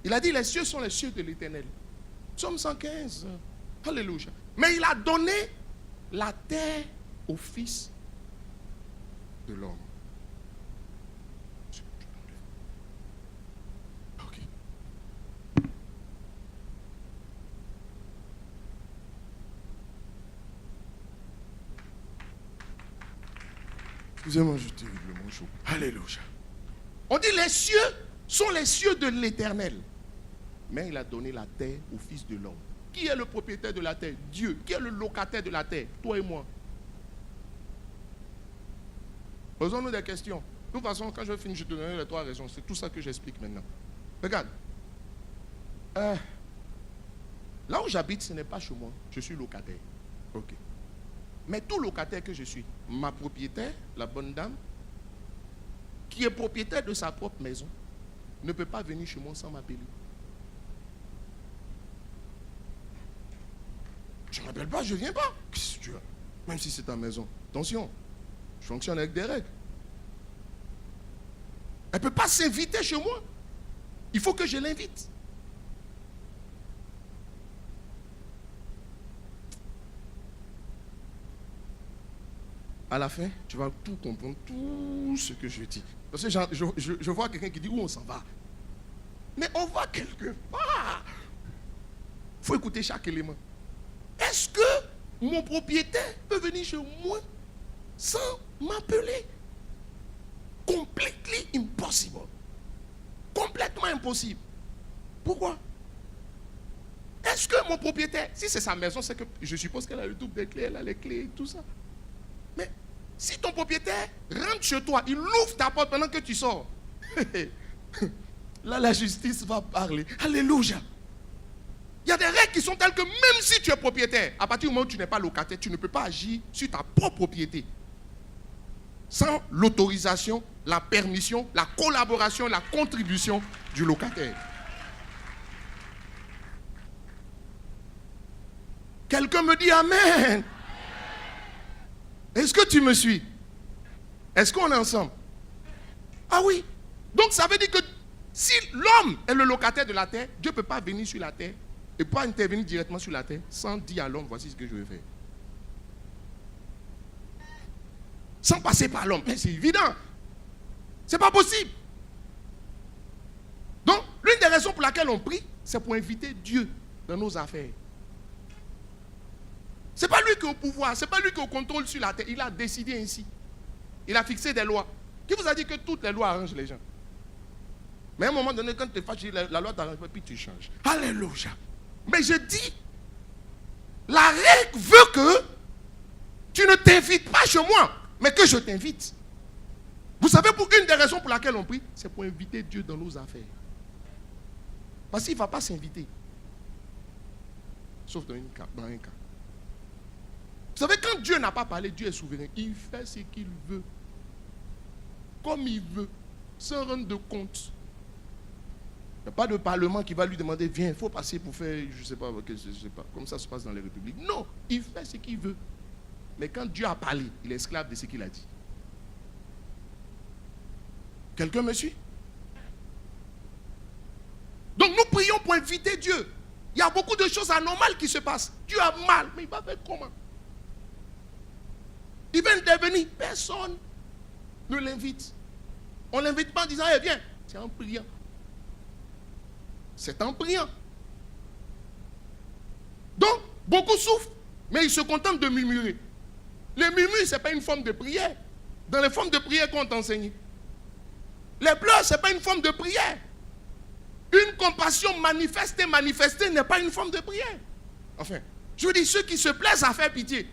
Speaker 3: Il a dit, les cieux sont les cieux de l'Éternel. Psaume 115. Alléluia. Mais il a donné la terre au Fils de l'homme. Ok. Excusez-moi, je t'ai le mot chaud. Alléluia. On dit les cieux sont les cieux de l'Éternel. Mais il a donné la terre au Fils de l'homme. Qui est le propriétaire de la terre? Dieu. Qui est le locataire de la terre? Toi et moi. Posons-nous des questions. De toute façon, quand je vais finir, je te donnerai les 3 raisons. C'est tout ça que j'explique maintenant. Regarde. Là où j'habite, ce n'est pas chez moi. Je suis locataire. Ok. Mais tout locataire que je suis, ma propriétaire, la bonne dame, qui est propriétaire de sa propre maison, ne peut pas venir chez moi sans m'appeler. Je ne m'appelle pas, je ne viens pas. Qu'est-ce que tu as? Même si c'est ta maison. Attention, je fonctionne avec des règles. Elle ne peut pas s'inviter chez moi. Il faut que je l'invite. À la fin, tu vas tout comprendre, tout ce que je dis. Parce que je vois quelqu'un qui dit où on s'en va. Mais on va quelque part. Il faut écouter chaque élément. Est-ce que mon propriétaire peut venir chez moi sans m'appeler? Completely impossible. Complètement impossible. Pourquoi? Est-ce que mon propriétaire, si c'est sa maison, c'est que je suppose qu'elle a le double des clés, elle a les clés et tout ça. Mais si ton propriétaire rentre chez toi, il ouvre ta porte pendant que tu sors, là la justice va parler. Alléluia. Il y a des règles qui sont telles que même si tu es propriétaire, à partir du moment où tu n'es pas locataire, tu ne peux pas agir sur ta propre propriété sans l'autorisation, la permission, la collaboration, la contribution du locataire. Quelqu'un me dit Amen. Est-ce que tu me suis? Est-ce qu'on est ensemble? Ah oui. Donc ça veut dire que si l'homme est le locataire de la terre, Dieu ne peut pas venir sur la terre et pas intervenir directement sur la terre sans dire à l'homme, voici ce que je vais faire. Sans passer par l'homme. Mais c'est évident. C'est pas possible. Donc, l'une des raisons pour laquelle on prie, c'est pour inviter Dieu dans nos affaires. Ce n'est pas lui qui est au pouvoir, ce n'est pas lui qui est au contrôle sur la terre. Il a décidé ainsi. Il a fixé des lois. Qui vous a dit que toutes les lois arrangent les gens? Mais à un moment donné, quand tu es fâché, la loi t'arrange pas, puis tu changes. Alléluia. Mais je dis, la règle veut que tu ne t'invites pas chez moi, mais que je t'invite. Vous savez, pour une des raisons pour laquelle on prie, c'est pour inviter Dieu dans nos affaires. Parce qu'il ne va pas s'inviter. Sauf dans un cas. Vous savez, quand Dieu n'a pas parlé, Dieu est souverain. Il fait ce qu'il veut. Comme il veut. Sans rendre de compte. Il n'y a pas de parlement qui va lui demander, viens, il faut passer pour faire, je ne sais pas, comme ça se passe dans les républiques. Non, il fait ce qu'il veut. Mais quand Dieu a parlé, il est esclave de ce qu'il a dit. Quelqu'un me suit? Donc nous prions pour inviter Dieu. Il y a beaucoup de choses anormales qui se passent. Dieu a mal, mais il va faire comment? Il va intervenir. Personne ne l'invite. On ne l'invite pas en disant, eh, viens. C'est en priant. C'est en priant. Donc, beaucoup souffrent, mais ils se contentent de murmurer. Les murmures, ce n'est pas une forme de prière. Dans les formes de prière qu'on t'enseigne. Les pleurs, ce n'est pas une forme de prière. Une compassion manifestée n'est pas une forme de prière. Enfin, je veux dire, ceux qui se plaisent à faire pitié,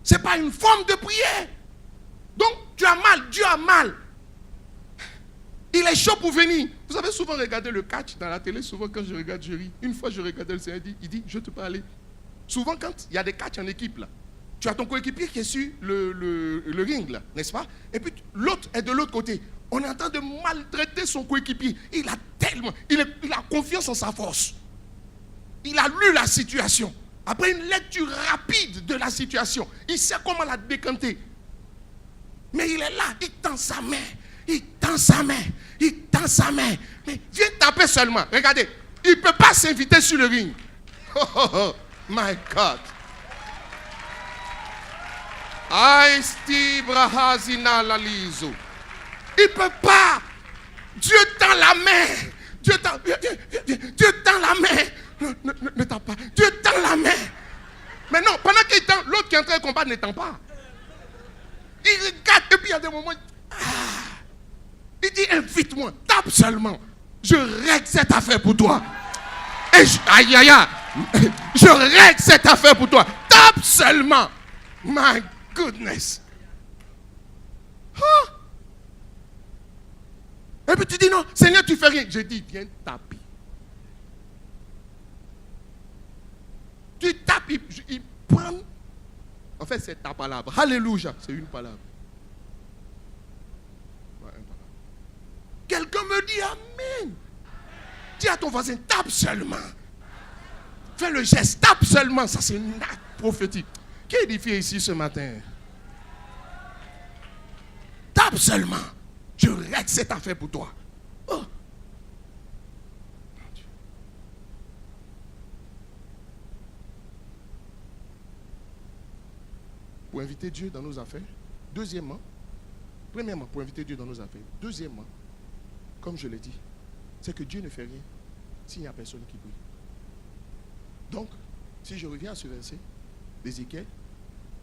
Speaker 3: ce n'est pas une forme de prière. Donc, tu as mal, Dieu a mal. Il est chaud pour venir. Vous avez souvent regardé le catch dans la télé. Souvent, quand je regarde, je ris. Une fois, je regardais le Seigneur, il dit, je te parlais. Souvent, quand il y a des catchs en équipe, là, tu as ton coéquipier qui est sur le ring, là, n'est-ce pas? Et puis, l'autre est de l'autre côté. On est en train de maltraiter son coéquipier. Il a confiance en sa force. Il a lu la situation. Après une lecture rapide de la situation, il sait comment la décanter. Mais il est là, il tend sa main. Il tend sa main. Il tend sa main. Mais viens taper seulement. Regardez, il ne peut pas s'inviter sur le ring. Oh, my God. Aïsti brahazina lalizo. Il ne peut pas. Dieu tend la main. Dieu tend la main. Ne tend pas. Dieu tend la main. Mais non, pendant qu'il tend, l'autre qui est en train de combattre ne tend pas. Il regarde et puis il y a des moments. Il dit, invite-moi, tape seulement. Je règle cette affaire pour toi. Et aïe, aïe, aïe. Je règle cette affaire pour toi. Tape seulement. My goodness. Oh. Et puis tu dis, non, Seigneur, tu fais rien. Je dis, viens taper. Tu tapes, il prend. En fait, c'est ta palabra. Alléluia, c'est une palabre. Quelqu'un me dit Amen. Dis à ton voisin, tape seulement. Fais le geste, tape seulement. Ça, c'est une acte prophétique. Qui est édifié ici ce matin? Tape seulement. Je règle cette affaire pour toi. Oh. Pour inviter Dieu dans nos affaires. Deuxièmement, premièrement, pour inviter Dieu dans nos affaires. Deuxièmement, comme je l'ai dit, c'est que Dieu ne fait rien s'il n'y a personne qui prie. Donc, si je reviens à ce verset d'Ézéchiel,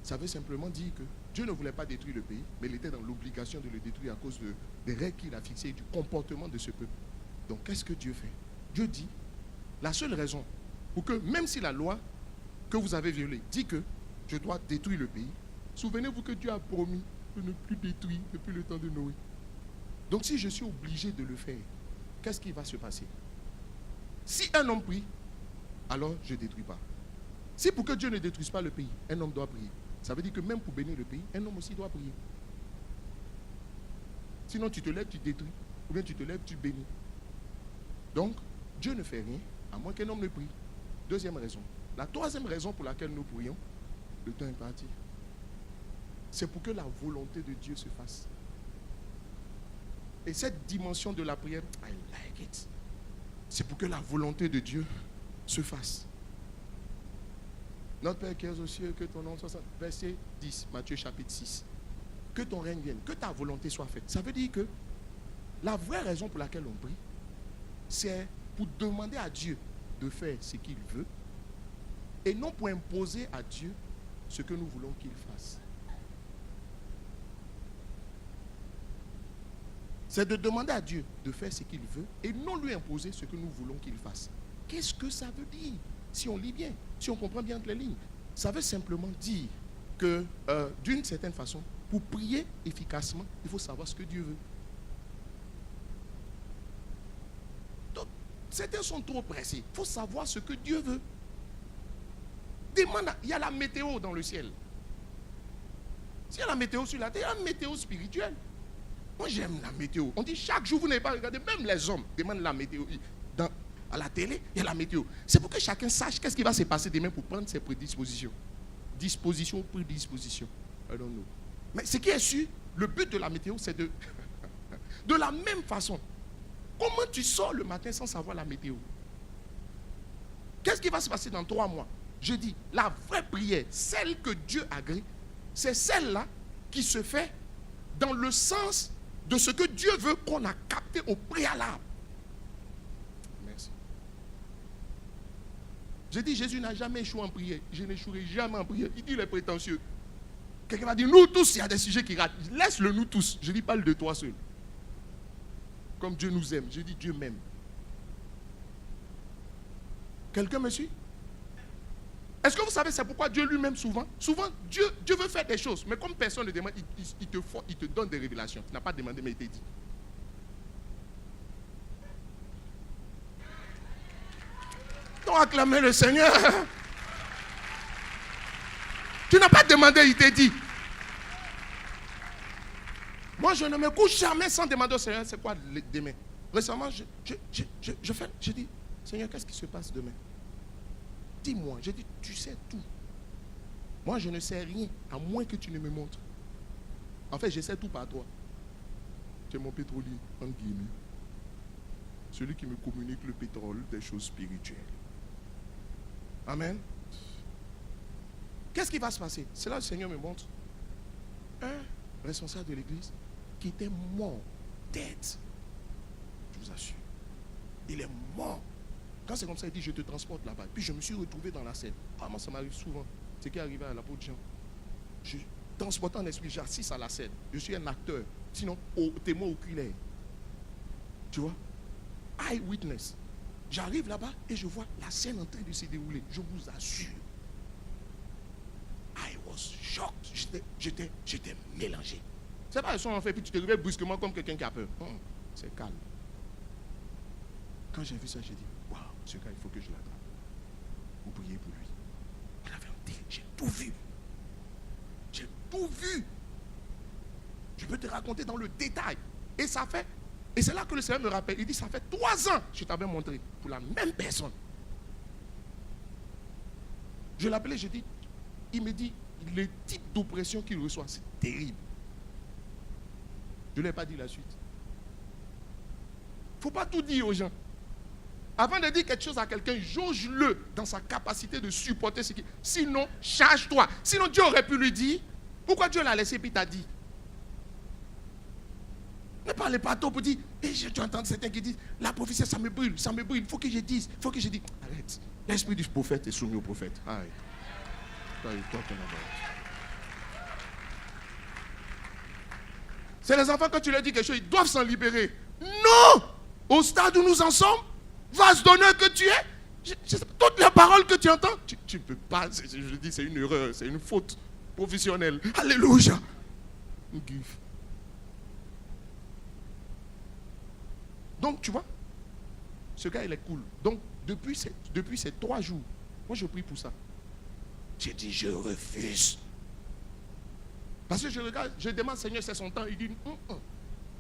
Speaker 3: ça veut simplement dire que Dieu ne voulait pas détruire le pays, mais il était dans l'obligation de le détruire à cause des règles qu'il a fixées et du comportement de ce peuple. Donc, qu'est-ce que Dieu fait? Dieu dit, la seule raison pour que, même si la loi que vous avez violée dit que je dois détruire le pays, souvenez-vous que Dieu a promis de ne plus détruire depuis le temps de Noé. Donc, si je suis obligé de le faire, qu'est-ce qui va se passer? Si un homme prie, alors je ne détruis pas. Si pour que Dieu ne détruise pas le pays, un homme doit prier. Ça veut dire que même pour bénir le pays, un homme aussi doit prier. Sinon, tu te lèves, tu détruis. Ou bien tu te lèves, tu bénis. Donc, Dieu ne fait rien, à moins qu'un homme ne prie. Deuxième raison. La troisième raison pour laquelle nous prions, le temps est parti. C'est pour que la volonté de Dieu se fasse. Et cette dimension de la prière, I like it. C'est pour que la volonté de Dieu se fasse. Notre Père qui es aux cieux, que ton nom soit saint. Verset 10, Matthieu chapitre 6. Que ton règne vienne, que ta volonté soit faite. Ça veut dire que la vraie raison pour laquelle on prie, c'est pour demander à Dieu de faire ce qu'il veut et non pour imposer à Dieu ce que nous voulons qu'il fasse. C'est de demander à Dieu de faire ce qu'il veut et non lui imposer ce que nous voulons qu'il fasse. Qu'est-ce que ça veut dire? Si on lit bien, si on comprend bien entre les lignes, ça veut simplement dire que d'une certaine façon, pour prier efficacement, il faut savoir ce que Dieu veut. Donc, certains sont trop pressés. Il faut savoir ce que Dieu veut. Demande, il y a la météo dans le ciel. S'il y a la météo sur la terre, il y a la météo spirituelle. Moi, j'aime la météo. On dit chaque jour, vous n'avez pas regardé, même les hommes demandent la météo. À la télé, il y a la météo. C'est pour que chacun sache qu'est-ce qui va se passer demain pour prendre ses prédispositions. Disposition ou prédisposition. I don't know. Mais ce qui est sûr, le but de la météo, c'est de la même façon. Comment tu sors le matin sans savoir la météo? Qu'est-ce qui va se passer dans 3 mois? Je dis, la vraie prière, celle que Dieu agrée, c'est celle-là qui se fait dans le sens de ce que Dieu veut qu'on a capté au préalable. Merci. Je dis, Jésus n'a jamais échoué en prière. Je n'échouerai jamais en prière. Il dit les prétentieux. Quelqu'un va dire, nous tous, il y a des sujets qui ratent. Laisse-le nous tous. Je dis, parle de toi seul. Comme Dieu nous aime. Je dis, Dieu m'aime. Quelqu'un me suit? Est-ce que vous savez, c'est pourquoi Dieu lui-même souvent, Dieu veut faire des choses, mais comme personne ne demande, il te donne des révélations. Tu n'as pas demandé, mais il t'a dit. Donc acclamez le Seigneur. Tu n'as pas demandé, il t'a dit. Moi, je ne me couche jamais sans demander au Seigneur, c'est quoi demain? Récemment, je dis, Seigneur, qu'est-ce qui se passe demain? Dis-moi, je dis, tu sais tout. Moi, je ne sais rien, à moins que tu ne me montres. En fait, je sais tout par toi. Tu es mon pétrolier, entre guillemets. Celui qui me communique le pétrole des choses spirituelles. Amen. Qu'est-ce qui va se passer? C'est là que le Seigneur me montre un responsable de l'église qui était mort, dead. Je vous assure. Il est mort. Quand c'est comme ça, il dit, je te transporte là-bas. Puis je me suis retrouvé dans la scène. Ah, moi, ça m'arrive souvent. C'est ce qui est arrivé à l'apôtre Jean. Je transporte en esprit, j'assiste à la scène. Je suis un acteur. Sinon, témoin oculaire. Tu vois? Eyewitness. J'arrive là-bas et je vois la scène en train de se dérouler. Je vous assure. I was shocked. J'étais mélangé. C'est pas le son en fait, puis tu te réveilles brusquement comme quelqu'un qui a peur. C'est calme. Quand j'ai vu ça, j'ai dit, waouh, ce gars, il faut que je l'attrape. Vous priez pour lui. Il avait un délire. J'ai tout vu. J'ai tout vu. Je peux te raconter dans le détail. Et ça fait, et c'est là que le Seigneur me rappelle. Il dit, ça fait 3 ans que je t'avais montré pour la même personne. Je l'appelais, je dis, il me dit, le type d'oppression qu'il reçoit, c'est terrible. Je ne lui ai pas dit la suite. Il ne faut pas tout dire aux gens. Avant de dire quelque chose à quelqu'un, jauge-le dans sa capacité de supporter ce qui... Sinon, charge-toi. Sinon, Dieu aurait pu lui dire, pourquoi Dieu l'a laissé et puis t'a dit. Ne parlez pas trop pour dire, tu entends certains qui disent, la prophétie, ça me brûle, il faut que je dise, Arrête. L'esprit du prophète est soumis au prophète. Arrête. C'est les enfants, quand tu leur dis quelque chose, ils doivent s'en libérer. Non! au stade où nous en sommes, vase d'honneur que tu es, toutes les paroles que tu entends, tu ne peux pas, je dis c'est une erreur, c'est une faute professionnelle. Alléluia. Give. Donc tu vois, ce gars il est cool. Donc depuis ces 3 jours, moi je prie pour ça. J'ai dit je refuse. Parce que je regarde, je demande Seigneur c'est son temps, il dit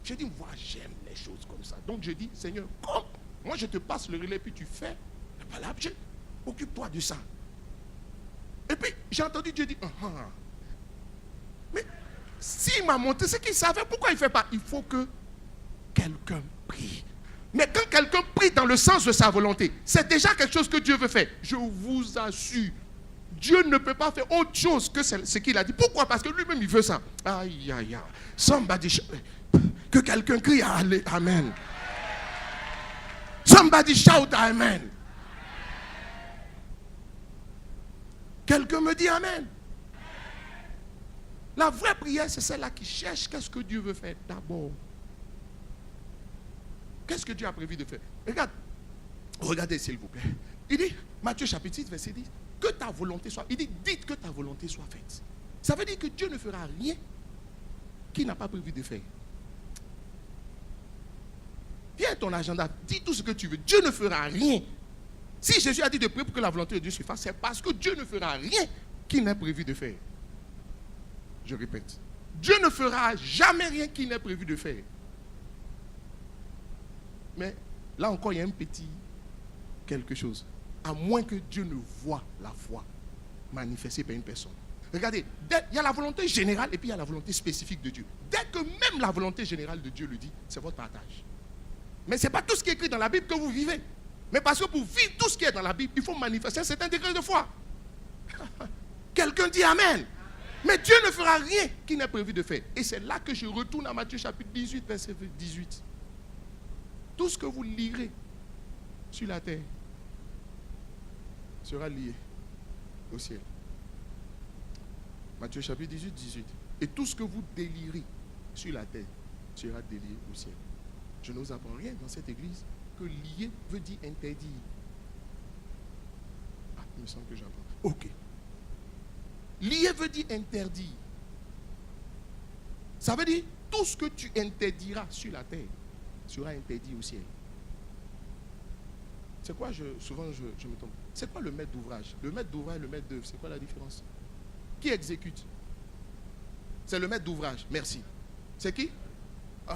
Speaker 3: J'ai dit moi j'aime les choses comme ça. Donc je dis Seigneur, comme moi je te passe le relais puis tu fais la palabre, occupe-toi de ça. Et puis j'ai entendu Dieu dire mais s'il m'a montré ce qu'il savait, pourquoi il ne fait pas? Il faut que quelqu'un prie. Mais quand quelqu'un prie dans le sens de sa volonté, c'est déjà quelque chose que Dieu veut faire. Je vous assure, Dieu ne peut pas faire autre chose que ce qu'il a dit. Pourquoi? Parce que lui-même il veut ça. Aïe, aïe, aïe. Somebody, que quelqu'un crie Amen. Somebody shout Amen. Quelqu'un me dit Amen. La vraie prière, c'est celle-là qui cherche qu'est-ce que Dieu veut faire d'abord. Qu'est-ce que Dieu a prévu de faire? Regardez s'il vous plaît. Il dit, Matthieu chapitre 6, verset 10, que ta volonté soit. Il dit, dites que ta volonté soit faite. Ça veut dire que Dieu ne fera rien qu'il n'a pas prévu de faire. Viens ton agenda, dis tout ce que tu veux. Dieu ne fera rien. Si Jésus a dit de prier pour que la volonté de Dieu se fasse, c'est parce que Dieu ne fera rien qu'il n'a prévu de faire. Je répète, Dieu ne fera jamais rien qu'il n'ait prévu de faire. Mais là encore, il y a un petit quelque chose. À moins que Dieu ne voie la foi manifestée par une personne. Regardez, il y a la volonté générale et puis il y a la volonté spécifique de Dieu. Dès que même la volonté générale de Dieu le dit, c'est votre partage. Mais ce n'est pas tout ce qui est écrit dans la Bible que vous vivez. Mais parce que pour vivre tout ce qui est dans la Bible, il faut manifester un certain degré de foi. Quelqu'un dit Amen. Mais Dieu ne fera rien qu'il n'ait prévu de faire. Et c'est là que je retourne à Matthieu chapitre 18, verset 18. Tout ce que vous lirez sur la terre sera lié au ciel. Matthieu chapitre 18, 18. Et tout ce que vous délirez sur la terre sera délié au ciel. Je ne vous apprends rien dans cette église que lier veut dire interdire. Ah, il me semble que j'apprends. Ok. Lier veut dire interdire. Ça veut dire tout ce que tu interdiras sur la terre sera interdit au ciel. C'est quoi souvent je me trompe. C'est quoi le maître d'ouvrage? Le maître d'ouvrage et le maître d'œuvre, c'est quoi la différence? Qui exécute? C'est le maître d'ouvrage. Merci. C'est qui? Vous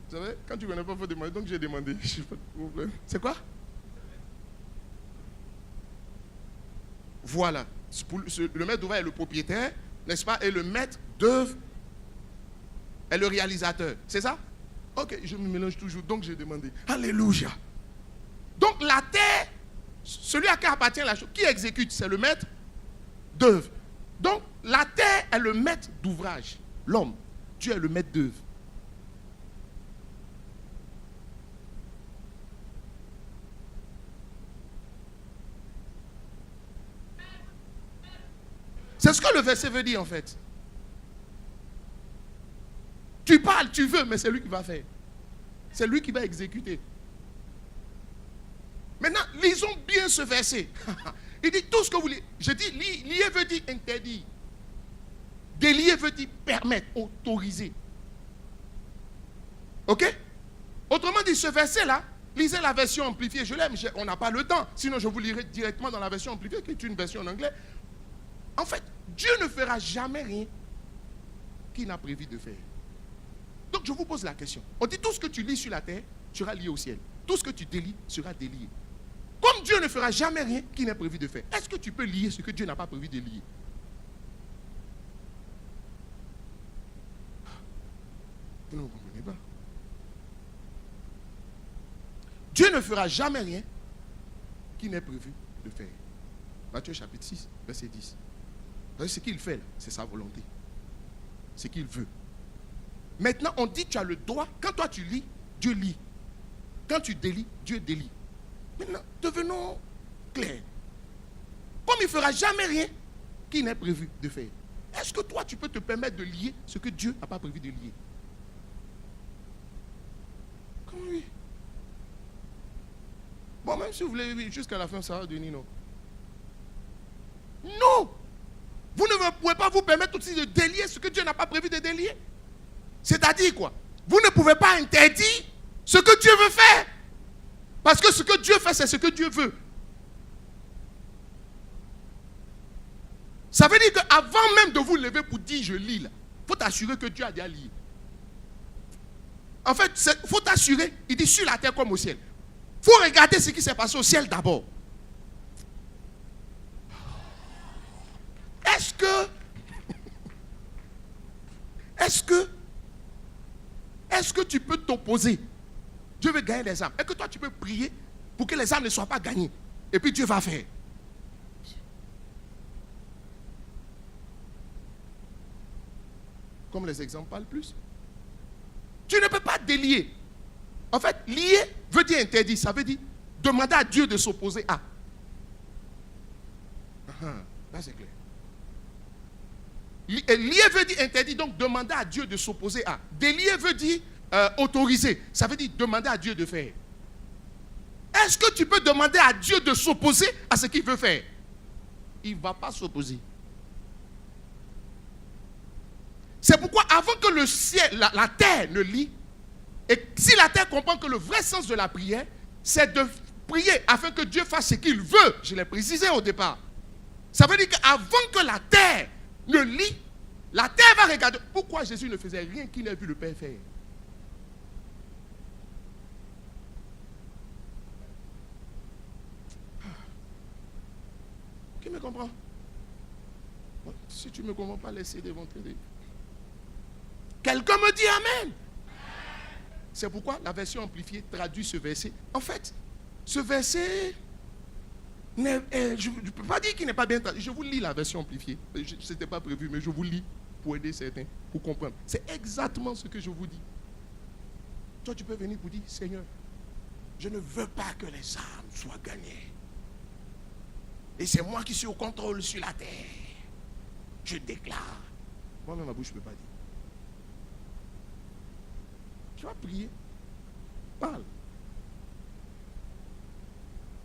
Speaker 3: savez, quand tu ne connais pas, il faut demander. Donc j'ai demandé. Je sais pas de problème. C'est quoi? Voilà. Le maître d'ouvrage est le propriétaire, n'est-ce pas? Et le maître d'œuvre est le réalisateur. C'est ça? Ok, je me mélange toujours. Donc j'ai demandé. Alléluia. Donc la terre, celui à qui appartient la chose, qui exécute, c'est le maître d'œuvre. Donc la terre est le maître d'ouvrage. L'homme, Dieu est le maître d'œuvre. C'est ce que le verset veut dire en fait. Tu parles, tu veux, mais c'est lui qui va faire. C'est lui qui va exécuter. Maintenant, lisons bien ce verset. Il dit tout ce que vous voulez. Je dis, lier veut dire interdire. Délier veut dire permettre, autoriser. Ok? Autrement dit, ce verset-là, lisez la version amplifiée. Je l'aime, on n'a pas le temps. Sinon, je vous lirai directement dans la version amplifiée, qui est une version en anglais. En fait, Dieu ne fera jamais rien qu'il n'a prévu de faire. Donc, je vous pose la question. On dit tout ce que tu lis sur la terre sera lié au ciel. Tout ce que tu délies sera délié. Comme Dieu ne fera jamais rien qu'il n'ait prévu de faire, est-ce que tu peux lier ce que Dieu n'a pas prévu de lier? Vous ne comprenez pas. Dieu ne fera jamais rien qu'il n'ait prévu de faire. Matthieu chapitre 6, verset 10. Ce qu'il fait, c'est sa volonté. Ce qu'il veut. Maintenant, on dit que tu as le droit. Quand toi tu lis, Dieu lit. Quand tu délis, Dieu délie. Maintenant, devenons clairs. Comme il ne fera jamais rien qu'il n'ait prévu de faire, est-ce que toi, tu peux te permettre de lier ce que Dieu n'a pas prévu de lier? Comment oui? Bon, même si vous voulez jusqu'à la fin, ça va donner non. Non. Vous ne pouvez pas vous permettre aussi de délier ce que Dieu n'a pas prévu de délier. C'est-à-dire quoi? Vous ne pouvez pas interdire ce que Dieu veut faire. Parce que ce que Dieu fait, c'est ce que Dieu veut. Ça veut dire qu'avant même de vous lever pour dire je lis là, il faut t'assurer que Dieu a déjà lié. En fait, il faut t'assurer, il dit sur la terre comme au ciel. Il faut regarder ce qui s'est passé au ciel d'abord. Est-ce que tu peux t'opposer? Dieu veut gagner les âmes. Est-ce que toi tu peux prier pour que les âmes ne soient pas gagnées? Et puis Dieu va faire. Comme les exemples parlent plus. Tu ne peux pas délier. En fait, lier veut dire interdit. Ça veut dire demander à Dieu de s'opposer à. Là c'est clair. Lier veut dire interdit, donc demander à Dieu de s'opposer à. Délier veut dire autoriser. Ça veut dire demander à Dieu de faire. Est-ce que tu peux demander à Dieu de s'opposer à ce qu'il veut faire? Il ne va pas s'opposer. C'est pourquoi avant que le ciel, la terre ne lie, et si la terre comprend que le vrai sens de la prière, c'est de prier afin que Dieu fasse ce qu'il veut. Je l'ai précisé au départ. Ça veut dire qu'avant que la terre ne lit, la terre va regarder pourquoi Jésus ne faisait rien qu'il n'ait vu le Père faire. Qui me comprend? Si tu ne me comprends pas, laissez devant t'aider. Quelqu'un me dit Amen. C'est pourquoi la version amplifiée traduit ce verset. En fait, ce verset, je ne peux pas dire qu'il n'est pas bien traduit. Je vous lis la version amplifiée. Ce n'était pas prévu, mais je vous lis pour aider certains, pour comprendre. C'est exactement ce que je vous dis. Toi, tu peux venir pour dire, Seigneur, je ne veux pas que les âmes soient gagnées. Et c'est moi qui suis au contrôle sur la terre. Je déclare. Moi-même, ma bouche ne peut pas dire. Tu vas prier. Parle.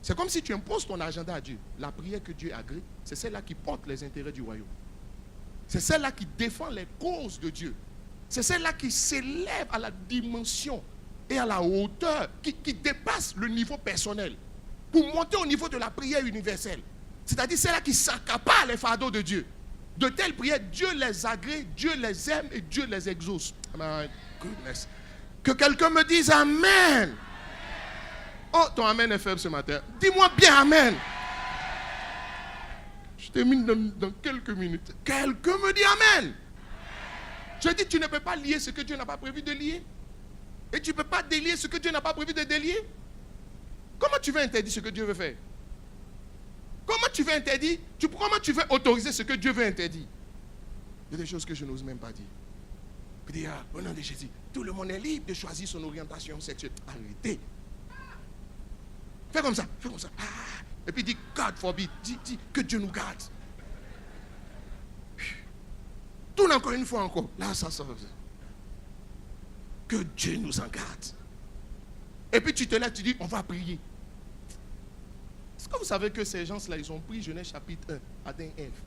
Speaker 3: C'est comme si tu imposes ton agenda à Dieu. La prière que Dieu agrée, c'est celle-là qui porte les intérêts du royaume. C'est celle-là qui défend les causes de Dieu. C'est celle-là qui s'élève à la dimension et à la hauteur, qui dépasse le niveau personnel pour monter au niveau de la prière universelle. C'est-à-dire celle-là qui s'accapare les fardeaux de Dieu. De telles prières, Dieu les agrée, Dieu les aime et Dieu les exauce. My goodness. Que quelqu'un me dise Amen. Oh, ton Amen est faible ce matin. Dis-moi bien Amen. Je termine dans quelques minutes. Quelqu'un me dit Amen. Je dis, tu ne peux pas lier ce que Dieu n'a pas prévu de lier. Et tu ne peux pas délier ce que Dieu n'a pas prévu de délier. Comment tu veux interdire ce que Dieu veut faire? Comment tu veux interdire? Comment tu veux autoriser ce que Dieu veut interdire? Il y a des choses que je n'ose même pas dire. Je dis, au nom de Jésus, tout le monde est libre de choisir son orientation sexuelle. Arrêtez. Fais comme ça, fais comme ça. Et puis dis, God forbid, dis que Dieu nous garde. Tourne encore une fois encore. Là, ça sort. Que Dieu nous en garde. Et puis tu te lèves, tu dis, on va prier. Est-ce que vous savez que ces gens-là, ils ont pris Genèse chapitre 1, Adam et Ève,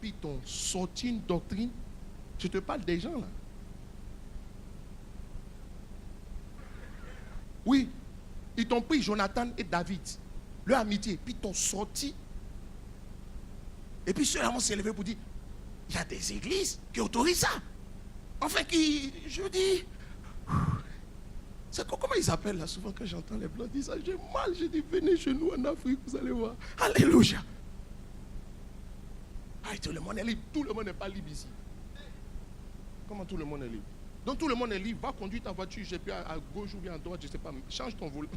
Speaker 3: puis ils t'ont sorti une doctrine. Je te parle des gens là. Oui, ils t'ont pris Jonathan et David, leur amitié, puis ils t'ont sorti. Et puis ceux-là vont s'élever pour dire, il y a des églises qui autorisent ça. Enfin, je dis, c'est comment ils appellent là, souvent quand j'entends les blancs dire ça, j'ai mal, je dis, venez chez nous en Afrique, vous allez voir. Alléluia. Tout le monde est libre, tout le monde n'est pas libre ici. Comment tout le monde est libre? Donc tout le monde est libre, va conduire ta voiture, je sais plus à gauche ou bien à droite, je ne sais pas, change ton volant.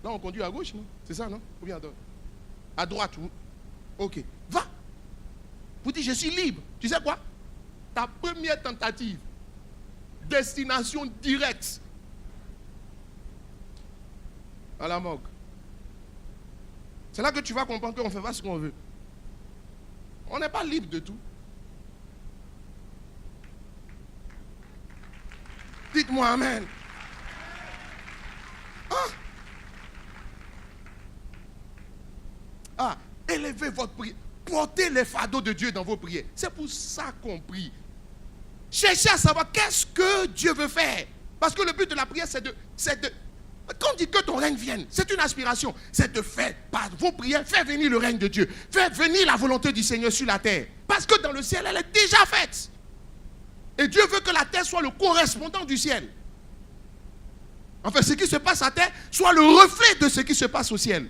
Speaker 3: Là on conduit à gauche, non? C'est ça, non? Ou bien à droite? À droite, oui. Ok, va. Vous dites, je suis libre. Tu sais quoi? Ta première tentative, destination directe à la morgue. C'est là que tu vas comprendre qu'on ne fait pas ce qu'on veut. On n'est pas libre de tout. Dites-moi Amen. élevez votre prière. Portez les fardeaux de Dieu dans vos prières. C'est pour ça qu'on prie. Cherchez à savoir qu'est-ce que Dieu veut faire. Parce que le but de la prière, c'est de quand on dit que ton règne vienne, c'est une aspiration. C'est de faire, par vos prières, faire venir le règne de Dieu. Faire venir la volonté du Seigneur sur la terre. Parce que dans le ciel, elle est déjà faite. Et Dieu veut que la terre soit le correspondant du ciel. Enfin, ce qui se passe à terre soit le reflet de ce qui se passe au ciel.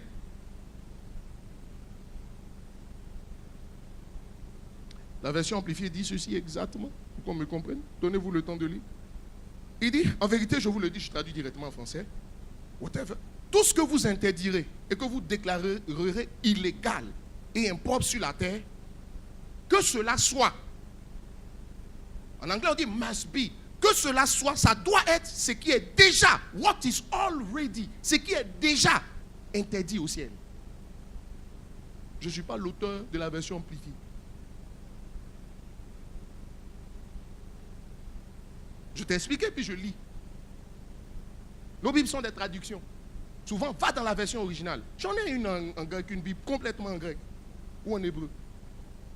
Speaker 3: La version amplifiée dit ceci exactement, pour qu'on me comprenne. Donnez-vous le temps de lire. Il dit, en vérité, je vous le dis, je traduis directement en français. Whatever. Tout ce que vous interdirez et que vous déclarerez illégal et impropre sur la terre, que cela soit. En anglais, on dit must be. Que cela soit, ça doit être ce qui est déjà, what is already, ce qui est déjà interdit au ciel. Je ne suis pas l'auteur de la version amplifiée. Je t'ai expliqué, puis je lis. Nos Bibles sont des traductions. Souvent, va dans la version originale. J'en ai une en grec, une Bible complètement en grec ou en hébreu.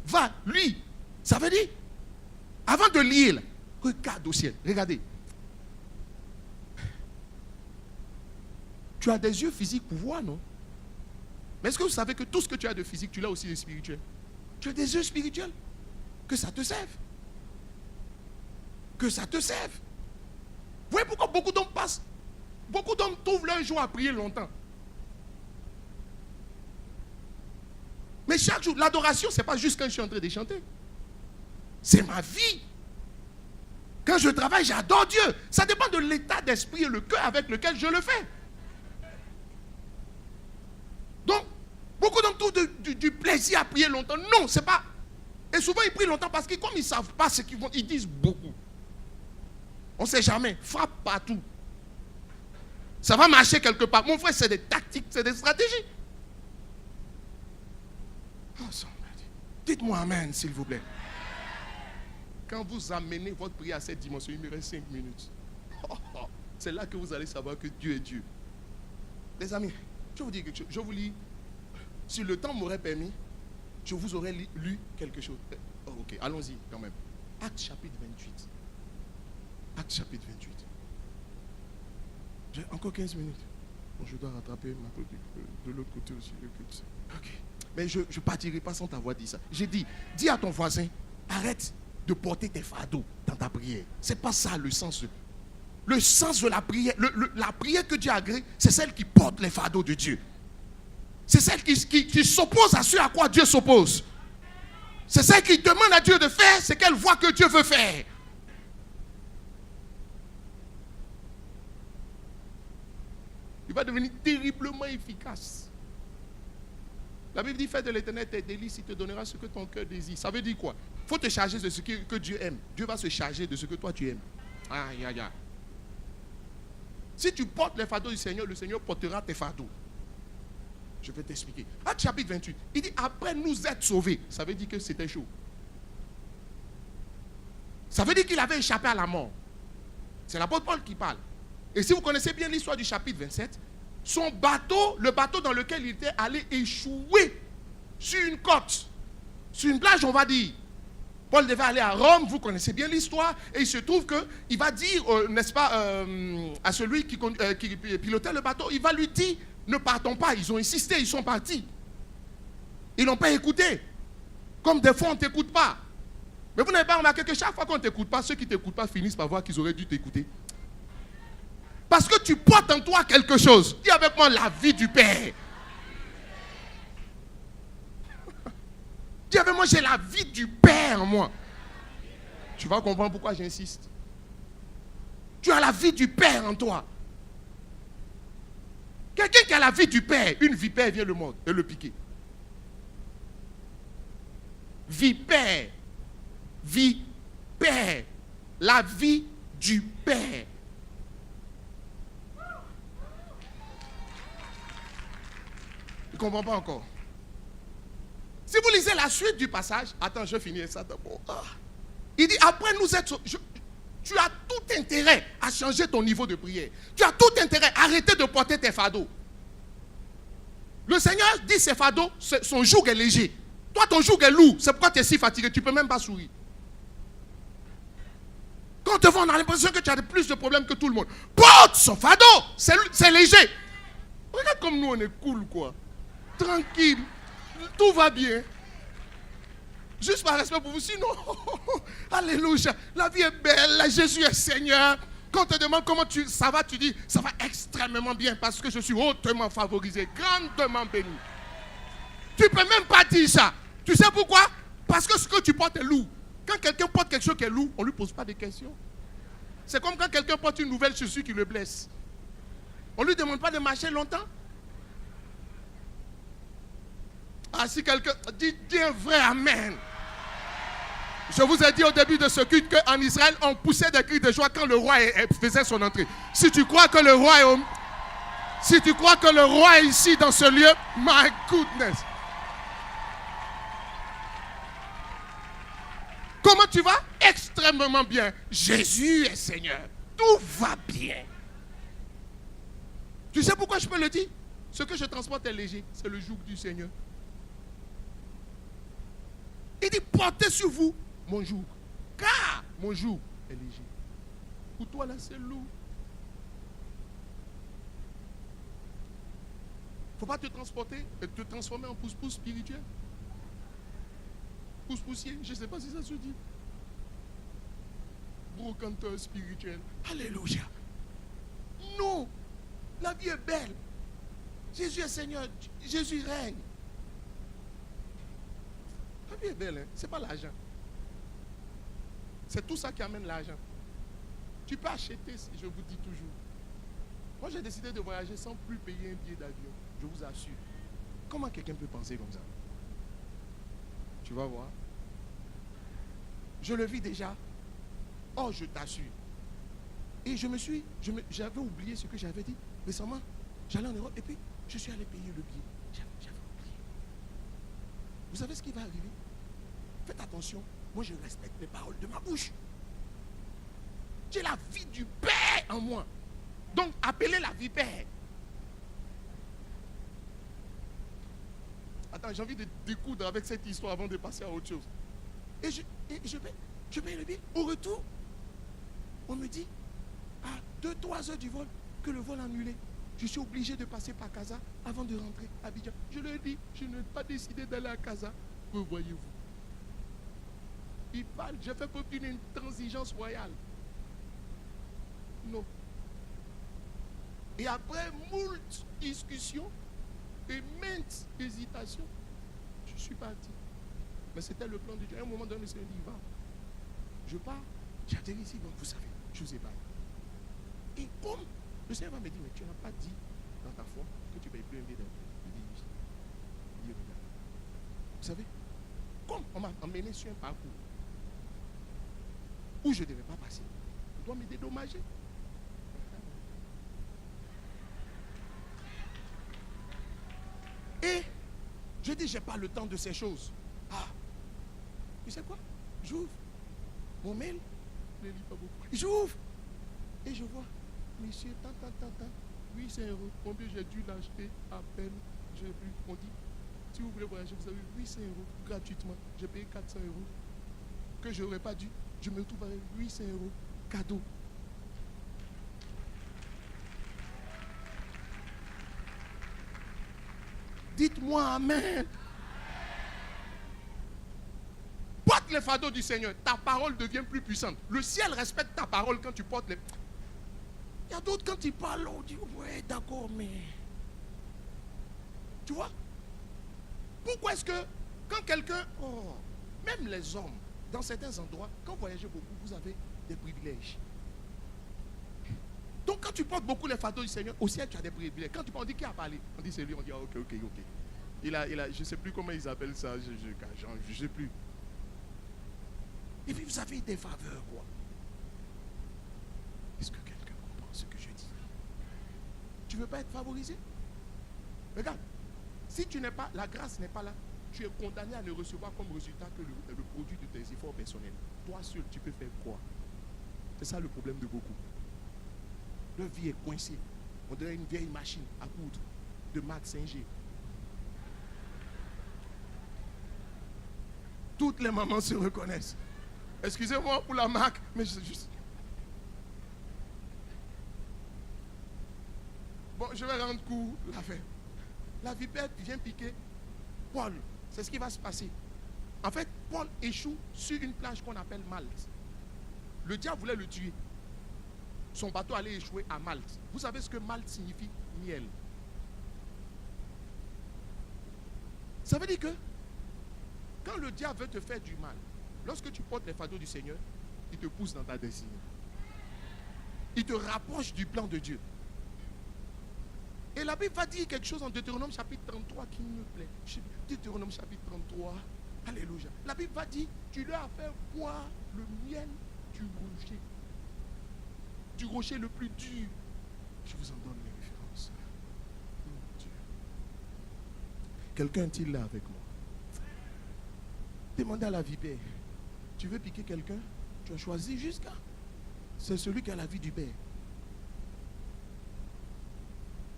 Speaker 3: Va, lis. Ça veut dire, avant de lire, regarde au ciel. Regardez. Tu as des yeux physiques pour voir, non? Mais est-ce que vous savez que tout ce que tu as de physique, tu l'as aussi de spirituel? Tu as des yeux spirituels. Que ça te serve. Que ça te serve. Vous voyez pourquoi beaucoup d'hommes passent? Beaucoup d'hommes trouvent leur joie à prier longtemps. Mais chaque jour, l'adoration, ce n'est pas juste quand je suis en train de chanter. C'est ma vie. Quand je travaille, j'adore Dieu. Ça dépend de l'état d'esprit et le cœur avec lequel je le fais. Donc, beaucoup d'hommes trouvent du plaisir à prier longtemps. Non, c'est pas. Et souvent, ils prient longtemps parce que comme ils ne savent pas ce qu'ils vont, ils disent beaucoup. On ne sait jamais. Frappe partout. Ça va marcher quelque part. Mon frère, c'est des tactiques, c'est des stratégies. Oh, dites-moi amen, s'il vous plaît. Quand vous amenez votre prière à cette dimension, il me reste 5 minutes. C'est là que vous allez savoir que Dieu est Dieu. Les amis, je vous dis quelque chose. Je vous lis. Si le temps m'aurait permis, je vous aurais lu quelque chose. Ok, allons-y quand même. Acte chapitre 28. Acte chapitre 28. J'ai encore 15 minutes. Bon, je dois rattraper ma côté, de l'autre côté aussi. Ok. Mais je ne partirai pas sans t'avoir dit ça. J'ai dit, dis à ton voisin, arrête de porter tes fardeaux dans ta prière. Ce n'est pas ça le sens. Le sens de la prière, la prière que Dieu agrée, c'est celle qui porte les fardeaux de Dieu. C'est celle qui s'oppose à ce à quoi Dieu s'oppose. C'est celle qui demande à Dieu de faire ce qu'elle voit que Dieu veut faire. Il va devenir terriblement efficace. La Bible dit, fais de l'Éternel tes délices, il te donnera ce que ton cœur désire. Ça veut dire quoi? Il faut te charger de ce que Dieu aime. Dieu va se charger de ce que toi tu aimes. Aïe, aïe, aïe. Si tu portes les fardeaux du Seigneur, le Seigneur portera tes fardeaux. Je vais t'expliquer. Acte chapitre 28, il dit, après nous être sauvés. Ça veut dire que c'était chaud. Ça veut dire qu'il avait échappé à la mort. C'est l'apôtre Paul qui parle. Et si vous connaissez bien l'histoire du chapitre 27, son bateau, le bateau dans lequel il était allé échouer sur une côte, sur une plage, on va dire. Paul devait aller à Rome, vous connaissez bien l'histoire, et il se trouve qu'il va dire, n'est-ce pas, à celui qui pilotait le bateau, il va lui dire, ne partons pas. Ils ont insisté, ils sont partis. Ils n'ont pas écouté. Comme des fois, on ne t'écoute pas. Mais vous n'avez pas remarqué que chaque fois qu'on ne t'écoute pas, ceux qui ne t'écoutent pas finissent par voir qu'ils auraient dû t'écouter. Parce que tu portes en toi quelque chose. Dis avec moi la vie du Père. Dis avec moi, j'ai la vie du Père en moi. Tu vas comprendre pourquoi j'insiste. Tu as la vie du Père en toi. Quelqu'un qui a la vie du Père, une vipère vient le mordre et le piquer. Vipère. Vipère. La vie du Père. Je ne comprends pas encore. Si vous lisez la suite du passage, attends, je finis ça d'abord. Il dit, après nous être... Tu as tout intérêt à changer ton niveau de prière. Tu as tout intérêt à arrêter de porter tes fardeaux. Le Seigneur dit ses fardeaux, son joug est léger. Toi, ton joug est lourd. C'est pourquoi tu es si fatigué. Tu ne peux même pas sourire. Quand on te voit, on a l'impression que tu as plus de problèmes que tout le monde. Porte son fardeau. C'est léger. Regarde comme nous, on est cool, quoi. Tranquille. Tout va bien. Juste par respect pour vous. Sinon, alléluia. La vie est belle. Jésus est Seigneur. Quand on te demande comment ça va, tu dis, ça va extrêmement bien parce que je suis hautement favorisé, grandement béni. Tu ne peux même pas dire ça. Tu sais pourquoi? Parce que ce que tu portes est lourd. Quand quelqu'un porte quelque chose qui est lourd, on ne lui pose pas de questions. C'est comme quand quelqu'un porte une nouvelle chaussure qui le blesse. On ne lui demande pas de marcher longtemps. Ah, si quelqu'un dit un vrai amen. Je vous ai dit au début de ce culte qu'en Israël, on poussait des cris de joie quand le roi faisait son entrée. Si tu crois que le roi est ici dans ce lieu, my goodness. Comment tu vas? Extrêmement bien. Jésus est Seigneur. Tout va bien. Tu sais pourquoi je peux le dire? Ce que je transporte est léger. C'est le joug du Seigneur. Il dit, portez sur vous mon joug. Car mon joug est léger. Pour toi là, c'est lourd. Il ne faut pas te transporter et te transformer en pousse-pousse spirituel. Pousse-poussier, je ne sais pas si ça se dit. Brocanteur spirituel. Alléluia. Non. La vie est belle. Jésus est Seigneur. Jésus règne. La vie est belle, hein? Ce n'est pas l'argent. C'est tout ça qui amène l'argent. Tu peux acheter, je vous dis toujours. Moi, j'ai décidé de voyager sans plus payer un billet d'avion. Je vous assure. Comment quelqu'un peut penser comme ça? Tu vas voir. Je le vis déjà. Oh, je t'assure. Et j'avais oublié ce que j'avais dit. Récemment, j'allais en Europe et puis je suis allé payer le billet. J'avais oublié. Vous savez ce qui va arriver? Faites attention. Moi, je respecte les paroles de ma bouche. J'ai la vie du Père en moi. Donc, appelez la vipère. Attends, j'ai envie de découdre avec cette histoire avant de passer à autre chose. Et je paye le billet. Au retour, on me dit, à 2-3 heures du vol, que le vol est annulé. Je suis obligé de passer par Casa avant de rentrer à Abidjan. Je leur ai dit, je n'ai pas décidé d'aller à Casa. Que voyez-vous? Il parle, j'ai fait preuve d'une intransigeance royale. Non. Et après moult discussions et maintes hésitations, je suis parti. Mais c'était le plan de Dieu. À un moment donné, le Seigneur dit, va. Je pars, j'atterris ici, donc vous savez, je ne sais pas. Et comme le Seigneur va me dire, mais tu n'as pas dit dans ta foi que tu ne payes plus un billet d'avion. Il dit, oui. Il dit, regarde. Vous savez, comme on m'a emmené sur un parcours où je ne devais pas passer, on doit me dédommager. Et je dis, je n'ai pas le temps de ces choses. Ah, tu sais quoi? J'ouvre mon mail, je ne lis pas beaucoup. J'ouvre et je vois, monsieur, 800 €. Combien j'ai dû l'acheter à peine? J'ai vu, on dit, si vous voulez voyager, vous avez 800 € gratuitement. J'ai payé 400 € que je n'aurais pas dû. Je me retrouve avec 800 € cadeau. Dites-moi amen. Porte les fardeaux du Seigneur. Ta parole devient plus puissante. Le ciel respecte ta parole quand tu portes les... Il y a d'autres, quand ils parlent, on dit, ouais, d'accord, mais... Tu vois? Pourquoi est-ce que, quand quelqu'un... Oh, même les hommes, dans certains endroits, quand vous voyagez beaucoup, vous avez des privilèges. Donc quand tu portes beaucoup les fardeaux du Seigneur, au ciel tu as des privilèges. Quand tu parles, on dit qui a parlé? On dit c'est lui, on dit ok. Il a, je ne sais plus comment ils appellent ça, je ne sais plus. Et puis vous avez des faveurs, quoi. Est-ce que quelqu'un comprend ce que je dis? Tu ne veux pas être favorisé? Regarde, si tu n'es pas, la grâce n'est pas là, tu es condamné à ne recevoir comme résultat que le produit de tes efforts personnels. Toi seul, tu peux faire quoi? C'est ça le problème de beaucoup. Leur vie est coincée. On dirait une vieille machine à coudre de Max 5G. toutes les mamans se reconnaissent. Excusez-moi pour la marque, mais je juste... Bon, je vais rendre court l'affaire. La vipère vient piquer Paul. C'est ce qui va se passer. En fait, Paul échoue sur une plage qu'on appelle Malte. Le diable voulait le tuer. Son bateau allait échouer à Malte. Vous savez ce que Malte signifie? Miel. Ça veut dire que quand le diable veut te faire du mal, lorsque tu portes les fardeaux du Seigneur, il te pousse dans ta destinée. Il te rapproche du plan de Dieu. Et la Bible va dire quelque chose en Deutéronome chapitre 33 qui me plaît. Deutéronome chapitre 33. Alléluia. La Bible va dire, tu leur as fait boire le miel du rocher. Du rocher le plus dur. Je vous en donne les références. Mon Dieu. Quelqu'un est-il là avec moi? Demandez à la vipère. Tu veux piquer quelqu'un? Tu as choisi jusqu'à. C'est celui qui a la vie du Père.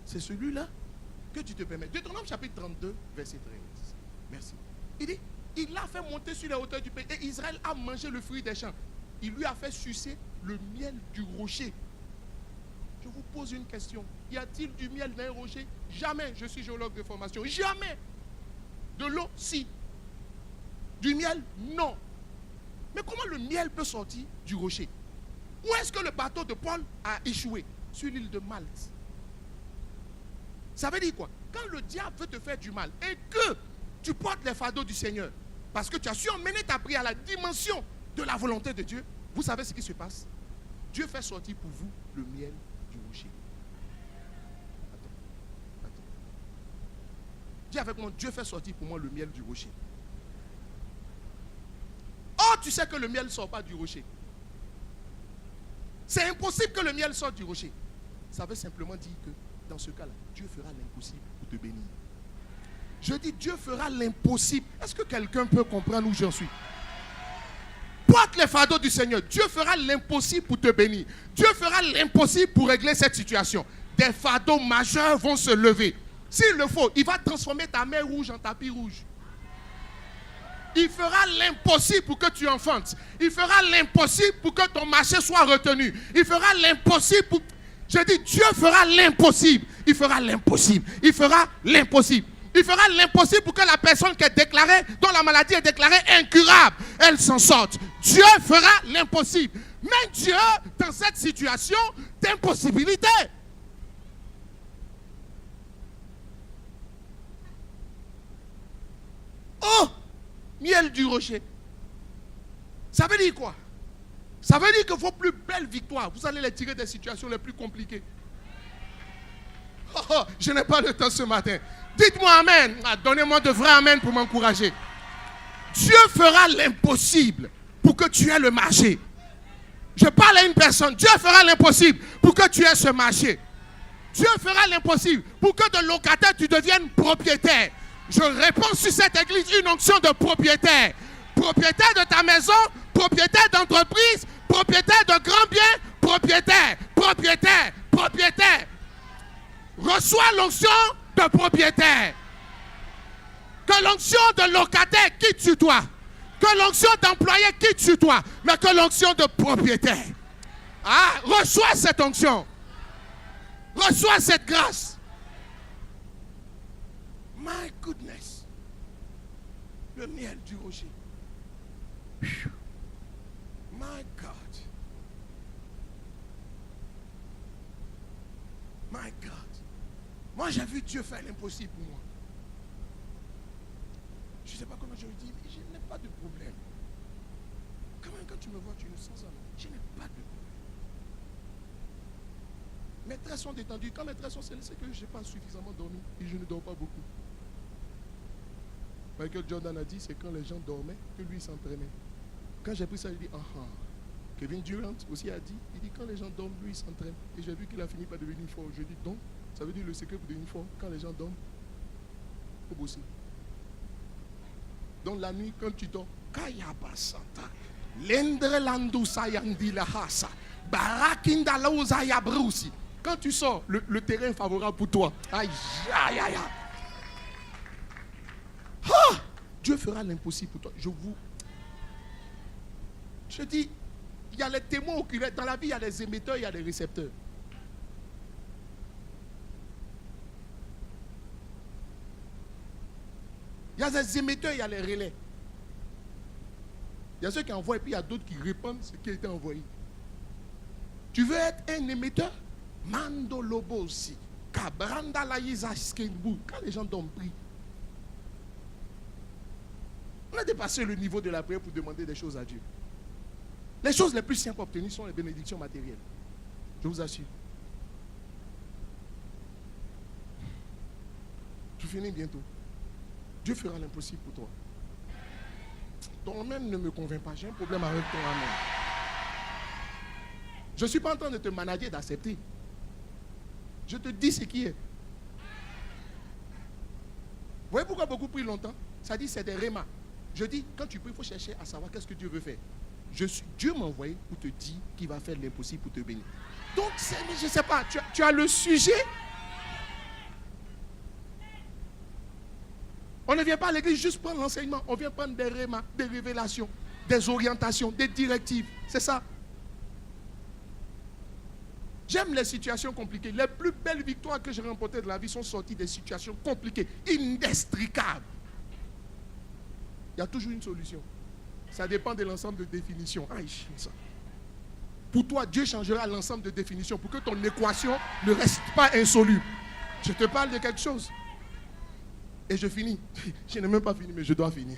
Speaker 3: C'est celui-là que tu te permets. Deutéronome chapitre 32, verset 13. Merci. Il dit, il l'a fait monter sur les hauteurs du pays. Et Israël a mangé le fruit des champs. Il lui a fait sucer le miel du rocher. Je vous pose une question. Y a-t-il du miel dans un rocher? Jamais. Je suis géologue de formation. Jamais. De l'eau, si. Du miel, non. Mais comment le miel peut sortir du rocher? Où est-ce que le bateau de Paul a échoué? Sur l'île de Malte. Ça veut dire quoi? Quand le diable veut te faire du mal et que tu portes les fardeaux du Seigneur, parce que tu as su emmener ta prière à la dimension de la volonté de Dieu, vous savez ce qui se passe? Dieu fait sortir pour vous le miel du rocher. Attends. Dis avec moi, Dieu fait sortir pour moi le miel du rocher. Oh, tu sais que le miel ne sort pas du rocher. C'est impossible que le miel sorte du rocher. Ça veut simplement dire que dans ce cas-là, Dieu fera l'impossible pour te bénir. Je dis, Dieu fera l'impossible. Est-ce que quelqu'un peut comprendre où j'en suis? Porte les fardeaux du Seigneur. Dieu fera l'impossible pour te bénir. Dieu fera l'impossible pour régler cette situation. Des fardeaux majeurs vont se lever. S'il le faut, il va transformer ta mer rouge en tapis rouge. Il fera l'impossible pour que tu enfantes. Il fera l'impossible pour que ton marché soit retenu. Il fera l'impossible pour... Je dis, Dieu fera l'impossible. Il fera l'impossible. Il fera l'impossible. Il fera l'impossible pour que la personne qui est déclarée, dont la maladie est déclarée incurable, elle s'en sorte. Dieu fera l'impossible. Mais Dieu, dans cette situation d'impossibilité, oh, miel du rocher. Ça veut dire quoi? Ça veut dire que vos plus belles victoires, vous allez les tirer des situations les plus compliquées. Oh, oh, je n'ai pas le temps ce matin. Dites-moi amen. Ah, donnez-moi de vrais amen pour m'encourager. Dieu fera l'impossible pour que tu aies le marché. Je parle à une personne. Dieu fera l'impossible pour que tu aies ce marché. Dieu fera l'impossible pour que de locataire tu deviennes propriétaire. Je réponds sur cette église une onction de propriétaire. Propriétaire de ta maison, propriétaire d'entreprise, propriétaire de grands biens, propriétaire, propriétaire, propriétaire. Reçois l'onction de propriétaire. Que l'onction de locataire quitte sur toi. Que l'onction d'employé quitte sur toi. Mais que l'onction de propriétaire. Ah, reçois cette onction. Reçois cette grâce. My goodness. Le miel du rocher. My God. My God. Moi, j'ai vu Dieu faire l'impossible pour moi. Je ne sais pas comment je le dis, mais je n'ai pas de problème. Quand tu me vois, tu ne sens ça. Je n'ai pas de problème. Mes traits sont détendus. Quand mes traits sont scellés, c'est que je n'ai pas suffisamment dormi et je ne dors pas beaucoup. Michael Jordan a dit, c'est quand les gens dormaient que lui s'entraînait. Quand j'ai pris ça, il dit, Kevin Durant aussi a dit, il dit, quand les gens dorment, lui il s'entraîne. Et j'ai vu qu'il a fini par devenir fort. Je dis, donc, ça veut dire le secret pour devenir fort, quand les gens dorment, il faut bosser. Donc la nuit, quand tu dors, Kayabasanta, Lendre Landusa Yandila Hasa, Barakinda Lausa Yabrousi. Quand tu sors, le terrain est favorable pour toi. Aïe, aïe, aïe. Ah, Dieu fera l'impossible pour toi. Je dis, il y a les témoins oculaires. Dans la vie, il y a les émetteurs, il y a les récepteurs. Il y a les émetteurs, il y a les relais. Il y a ceux qui envoient et puis il y a d'autres qui répondent ce qui a été envoyé. Tu veux être un émetteur? Mando lobo aussi. Kabranda la yisa skenbu. Quand les gens t'ont pris. On a dépassé le niveau de la prière pour demander des choses à Dieu. Les choses les plus simples à obtenir sont les bénédictions matérielles. Je vous assure. Je finis bientôt. Dieu fera l'impossible pour toi. Ton amen ne me convainc pas. J'ai un problème avec ton amen. Je ne suis pas en train de te manager d'accepter. Je te dis ce qui est. Vous voyez pourquoi beaucoup prient longtemps? Ça dit c'est des rémas. Je dis, quand tu pries, il faut chercher à savoir qu'est-ce que Dieu veut faire. Dieu m'a envoyé pour te dire qu'il va faire l'impossible pour te bénir. Donc, je ne sais pas, tu as le sujet. On ne vient pas à l'église juste prendre l'enseignement. On vient prendre des rémas, des révélations, des orientations, des directives. C'est ça. J'aime les situations compliquées. Les plus belles victoires que j'ai remportées de la vie sont sorties des situations compliquées, inextricables. Il y a toujours une solution. Ça dépend de l'ensemble de définitions. Ça. Pour toi, Dieu changera l'ensemble de définitions pour que ton équation ne reste pas insoluble. Je te parle de quelque chose. Et je finis. Je n'ai même pas fini, mais je dois finir.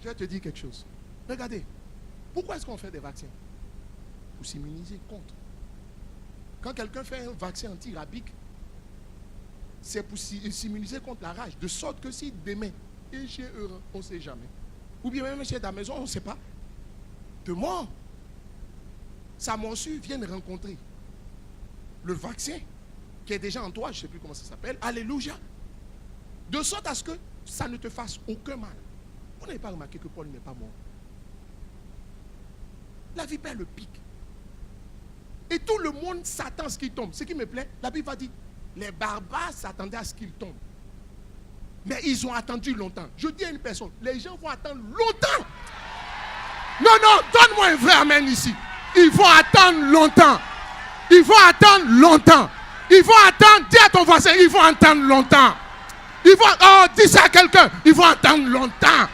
Speaker 3: Je vais te dire quelque chose. Regardez. Pourquoi est-ce qu'on fait des vaccins? Pour s'immuniser contre. Quand quelqu'un fait un vaccin anti-rabique, c'est pour s'immuniser contre la rage. De sorte que si demain, et chez eux, on ne sait jamais. Ou bien même chez la maison, on ne sait pas. Demain, sa morsure vient rencontrer le vaccin qui est déjà en toi, je ne sais plus comment ça s'appelle. Alléluia. De sorte à ce que ça ne te fasse aucun mal. Vous n'avez pas remarqué que Paul n'est pas mort. La vipère le pique. Et tout le monde s'attend à ce qu'il tombe. Ce qui me plaît, la Bible va dire, les barbares s'attendaient à ce qu'il tombe. Mais ils ont attendu longtemps. Je dis à une personne, les gens vont attendre longtemps. Non, donne-moi un vrai amen ici. Ils vont attendre longtemps. Ils vont attendre longtemps. Ils vont attendre, dis à ton voisin, ils vont attendre longtemps. Ils vont, dis ça à quelqu'un, ils vont attendre longtemps.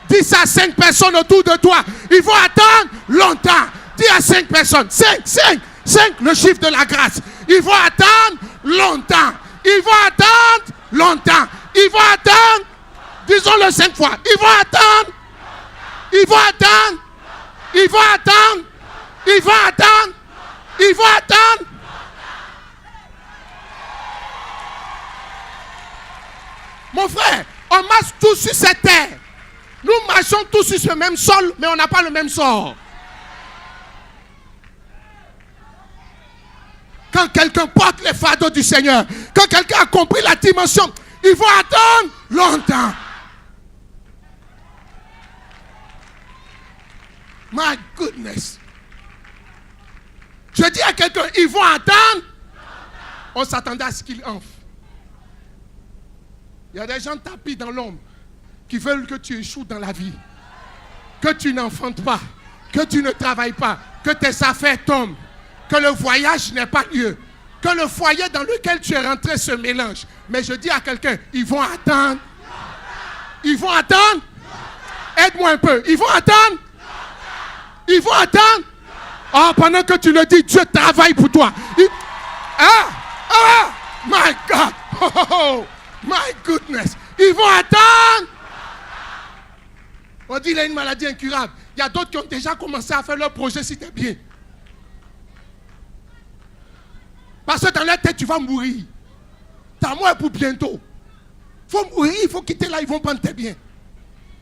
Speaker 3: Dis ça à 5 personnes autour de toi. Ils vont attendre longtemps. Dis à 5 personnes, 5, le chiffre de la grâce. Ils vont attendre longtemps. Ils vont attendre longtemps. Ils vont attendre, disons-le 5 fois. Ils vont attendre. Ils vont attendre. Ils vont attendre. Ils vont attendre. Ils vont attendre. Mon frère, on marche tous sur cette terre. Nous marchons tous sur ce même sol, mais on n'a pas le même sort. Quand quelqu'un porte les fardeaux du Seigneur, quand quelqu'un a compris la dimension, il faut attendre longtemps. My goodness. Je dis à quelqu'un, ils vont attendre. On s'attendait à ce qu'il enfle. Il y a des gens tapis dans l'ombre qui veulent que tu échoues dans la vie. Que tu n'enfantes pas. Que tu ne travailles pas. Que tes affaires tombent. Que le voyage n'ait pas lieu. Que le foyer dans lequel tu es rentré se mélange. Mais je dis à quelqu'un, ils vont attendre. Ils vont attendre. Aide-moi un peu. Ils vont attendre. Ils vont attendre. Oh, pendant que tu le dis, Dieu travaille pour toi. My God. Oh, my goodness. Ils vont attendre. On dit qu'il a une maladie incurable. Il y a d'autres qui ont déjà commencé à faire leur projet si tu es bien. Parce que dans leur tête, tu vas mourir. Ta mort est pour bientôt. Il faut mourir, il faut quitter là, ils vont prendre tes biens.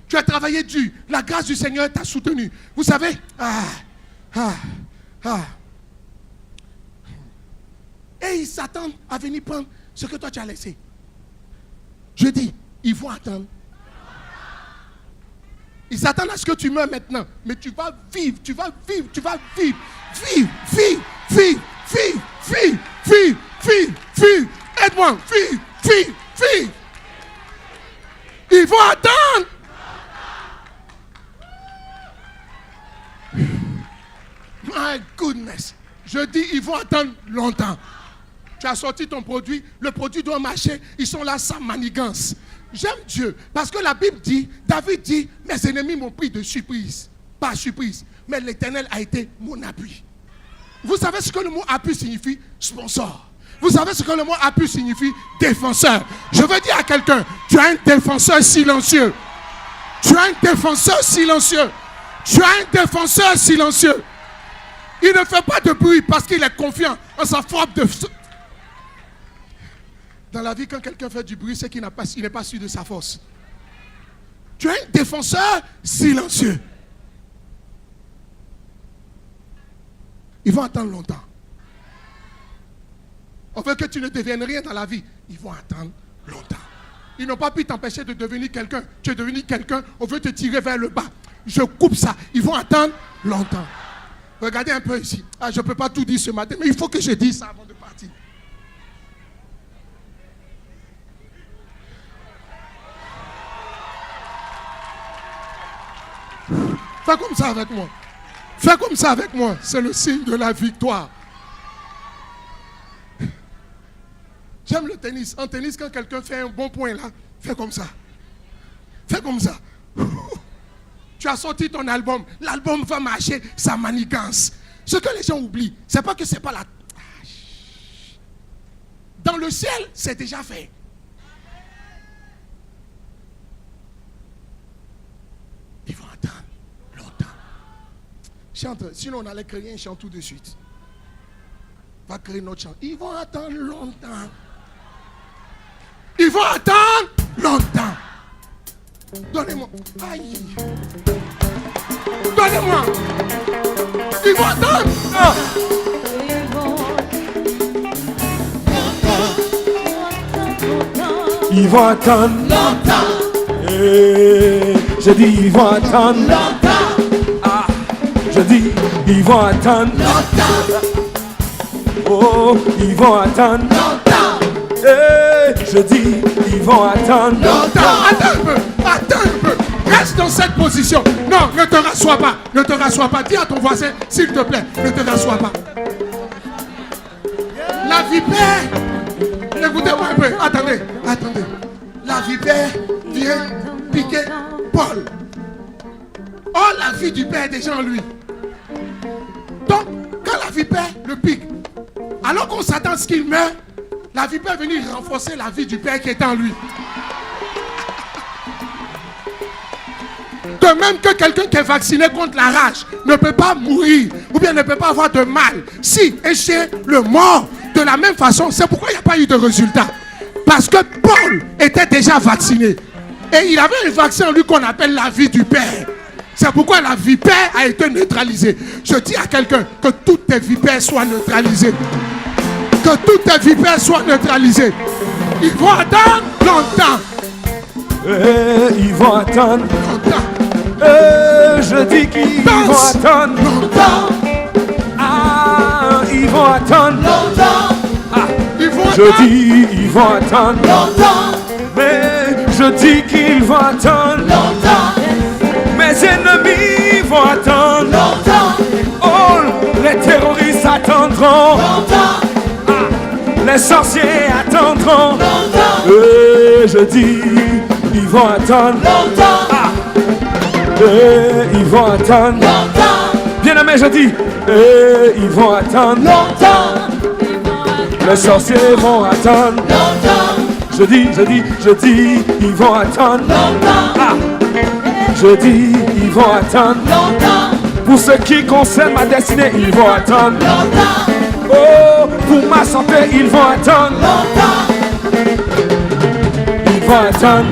Speaker 3: Tu as travaillé dur. La grâce du Seigneur t'a soutenu. Vous savez, et ils s'attendent à venir prendre ce que toi tu as laissé. Je dis, ils vont attendre. Ils s'attendent à ce que tu meurs maintenant. Mais tu vas vivre, tu vas vivre, tu vas vivre. Vive. Aide-moi, vive. Ils vont attendre. Je dis, ils vont attendre longtemps. Tu as sorti ton produit, le produit doit marcher, ils sont là sans manigance. J'aime Dieu, parce que la Bible dit, David dit, mes ennemis m'ont pris de surprise. Pas surprise, mais l'Éternel a été mon appui. Vous savez ce que le mot appui signifie? Sponsor. Vous savez ce que le mot appui signifie? Défenseur. Je veux dire à quelqu'un, tu as un défenseur silencieux. Tu as un défenseur silencieux. Tu as un défenseur silencieux. Il ne fait pas de bruit parce qu'il est confiant en sa forme de... Dans la vie, quand quelqu'un fait du bruit, c'est qu'il n'est pas sûr de sa force. Tu es un défenseur silencieux. Ils vont attendre longtemps. On veut que tu ne deviennes rien dans la vie. Ils vont attendre longtemps. Ils n'ont pas pu t'empêcher de devenir quelqu'un. Tu es devenu quelqu'un, on veut te tirer vers le bas. Je coupe ça. Ils vont attendre longtemps. Regardez un peu ici. Ah, je ne peux pas tout dire ce matin, mais il faut que je dise ça avant de partir. Fais comme ça avec moi. Fais comme ça avec moi. C'est le signe de la victoire. J'aime le tennis. En tennis, quand quelqu'un fait un bon point là, fais comme ça. Fais comme ça. Tu as sorti ton album. L'album va marcher, ça manigance. Ce que les gens oublient, c'est pas que c'est pas la... Dans le ciel, c'est déjà fait. Ils vont attendre longtemps. Chante, sinon on allait créer un chant tout de suite. Va créer notre chant. Ils vont attendre longtemps. Ils vont attendre longtemps. Donnez-moi. Aïe. Donnez-moi. Ils vont attendre. Ah.
Speaker 2: Ils vont attendre
Speaker 1: longtemps.
Speaker 2: Je dis ils vont attendre
Speaker 1: Longtemps.
Speaker 2: Ah, je dis ils vont attendre
Speaker 1: Longtemps.
Speaker 2: Oh, ils vont attendre
Speaker 1: Longtemps.
Speaker 2: Je dis ils vont attendre
Speaker 3: Longtemps. Attends un peu. Attends un peu. Reste dans cette position. Non, ne te rassois pas. Ne te rassois pas. Dis à ton voisin, s'il te plaît, ne te rassois pas. La vipère. Écoutez-moi un peu. Attendez. Attendez. La vipère vient piquer Paul. Oh, la vie du père est déjà en lui. Donc, quand la vipère le pique, alors qu'on s'attend à ce qu'il meure, la vipère est venue renforcer la vie du père qui est en lui. De même que quelqu'un qui est vacciné contre la rage ne peut pas mourir ou bien ne peut pas avoir de mal. Si un chien le mord de la même façon, c'est pourquoi il n'y a pas eu de résultat. Parce que Paul était déjà vacciné. Et il avait un vaccin en lui qu'on appelle la vie du père. C'est pourquoi la vipère a été neutralisée. Je dis à quelqu'un que toutes tes vipères soient neutralisées. Que toutes tes vipères soient neutralisées. Ils vont attendre longtemps.
Speaker 2: Ils vont attendre
Speaker 3: Longtemps.
Speaker 2: Je dis qu'ils vont
Speaker 3: Danse.
Speaker 2: attendre
Speaker 3: Longtemps.
Speaker 2: Ah, ils vont attendre
Speaker 1: Longtemps.
Speaker 2: Ah,
Speaker 3: Ils vont
Speaker 2: je
Speaker 3: attendre
Speaker 2: dis ils vont attendre
Speaker 1: Longtemps.
Speaker 2: Mais je dis qu'ils vont attendre
Speaker 1: Longtemps.
Speaker 2: Mes ennemis vont attendre
Speaker 1: Longtemps.
Speaker 2: Oh, les terroristes attendront
Speaker 1: Longtemps.
Speaker 2: Les sorciers attendront
Speaker 1: Longtemps.
Speaker 2: Je dis ils vont attendre
Speaker 1: Longtemps.
Speaker 2: Ils vont attendre
Speaker 1: Longtemps.
Speaker 2: Bien aimé, je dis ils vont attendre
Speaker 1: Longtemps.
Speaker 2: Les sorciers vont attendre
Speaker 1: Longtemps.
Speaker 2: Je dis, ils vont attendre
Speaker 1: Longtemps.
Speaker 2: Je dis, ils vont attendre
Speaker 1: Longtemps.
Speaker 2: Pour ce qui concerne ma destinée, ils vont attendre
Speaker 1: Longtemps.
Speaker 2: Oh, pour ma santé, ils vont attendre
Speaker 1: Longtemps.
Speaker 2: Ils vont attendre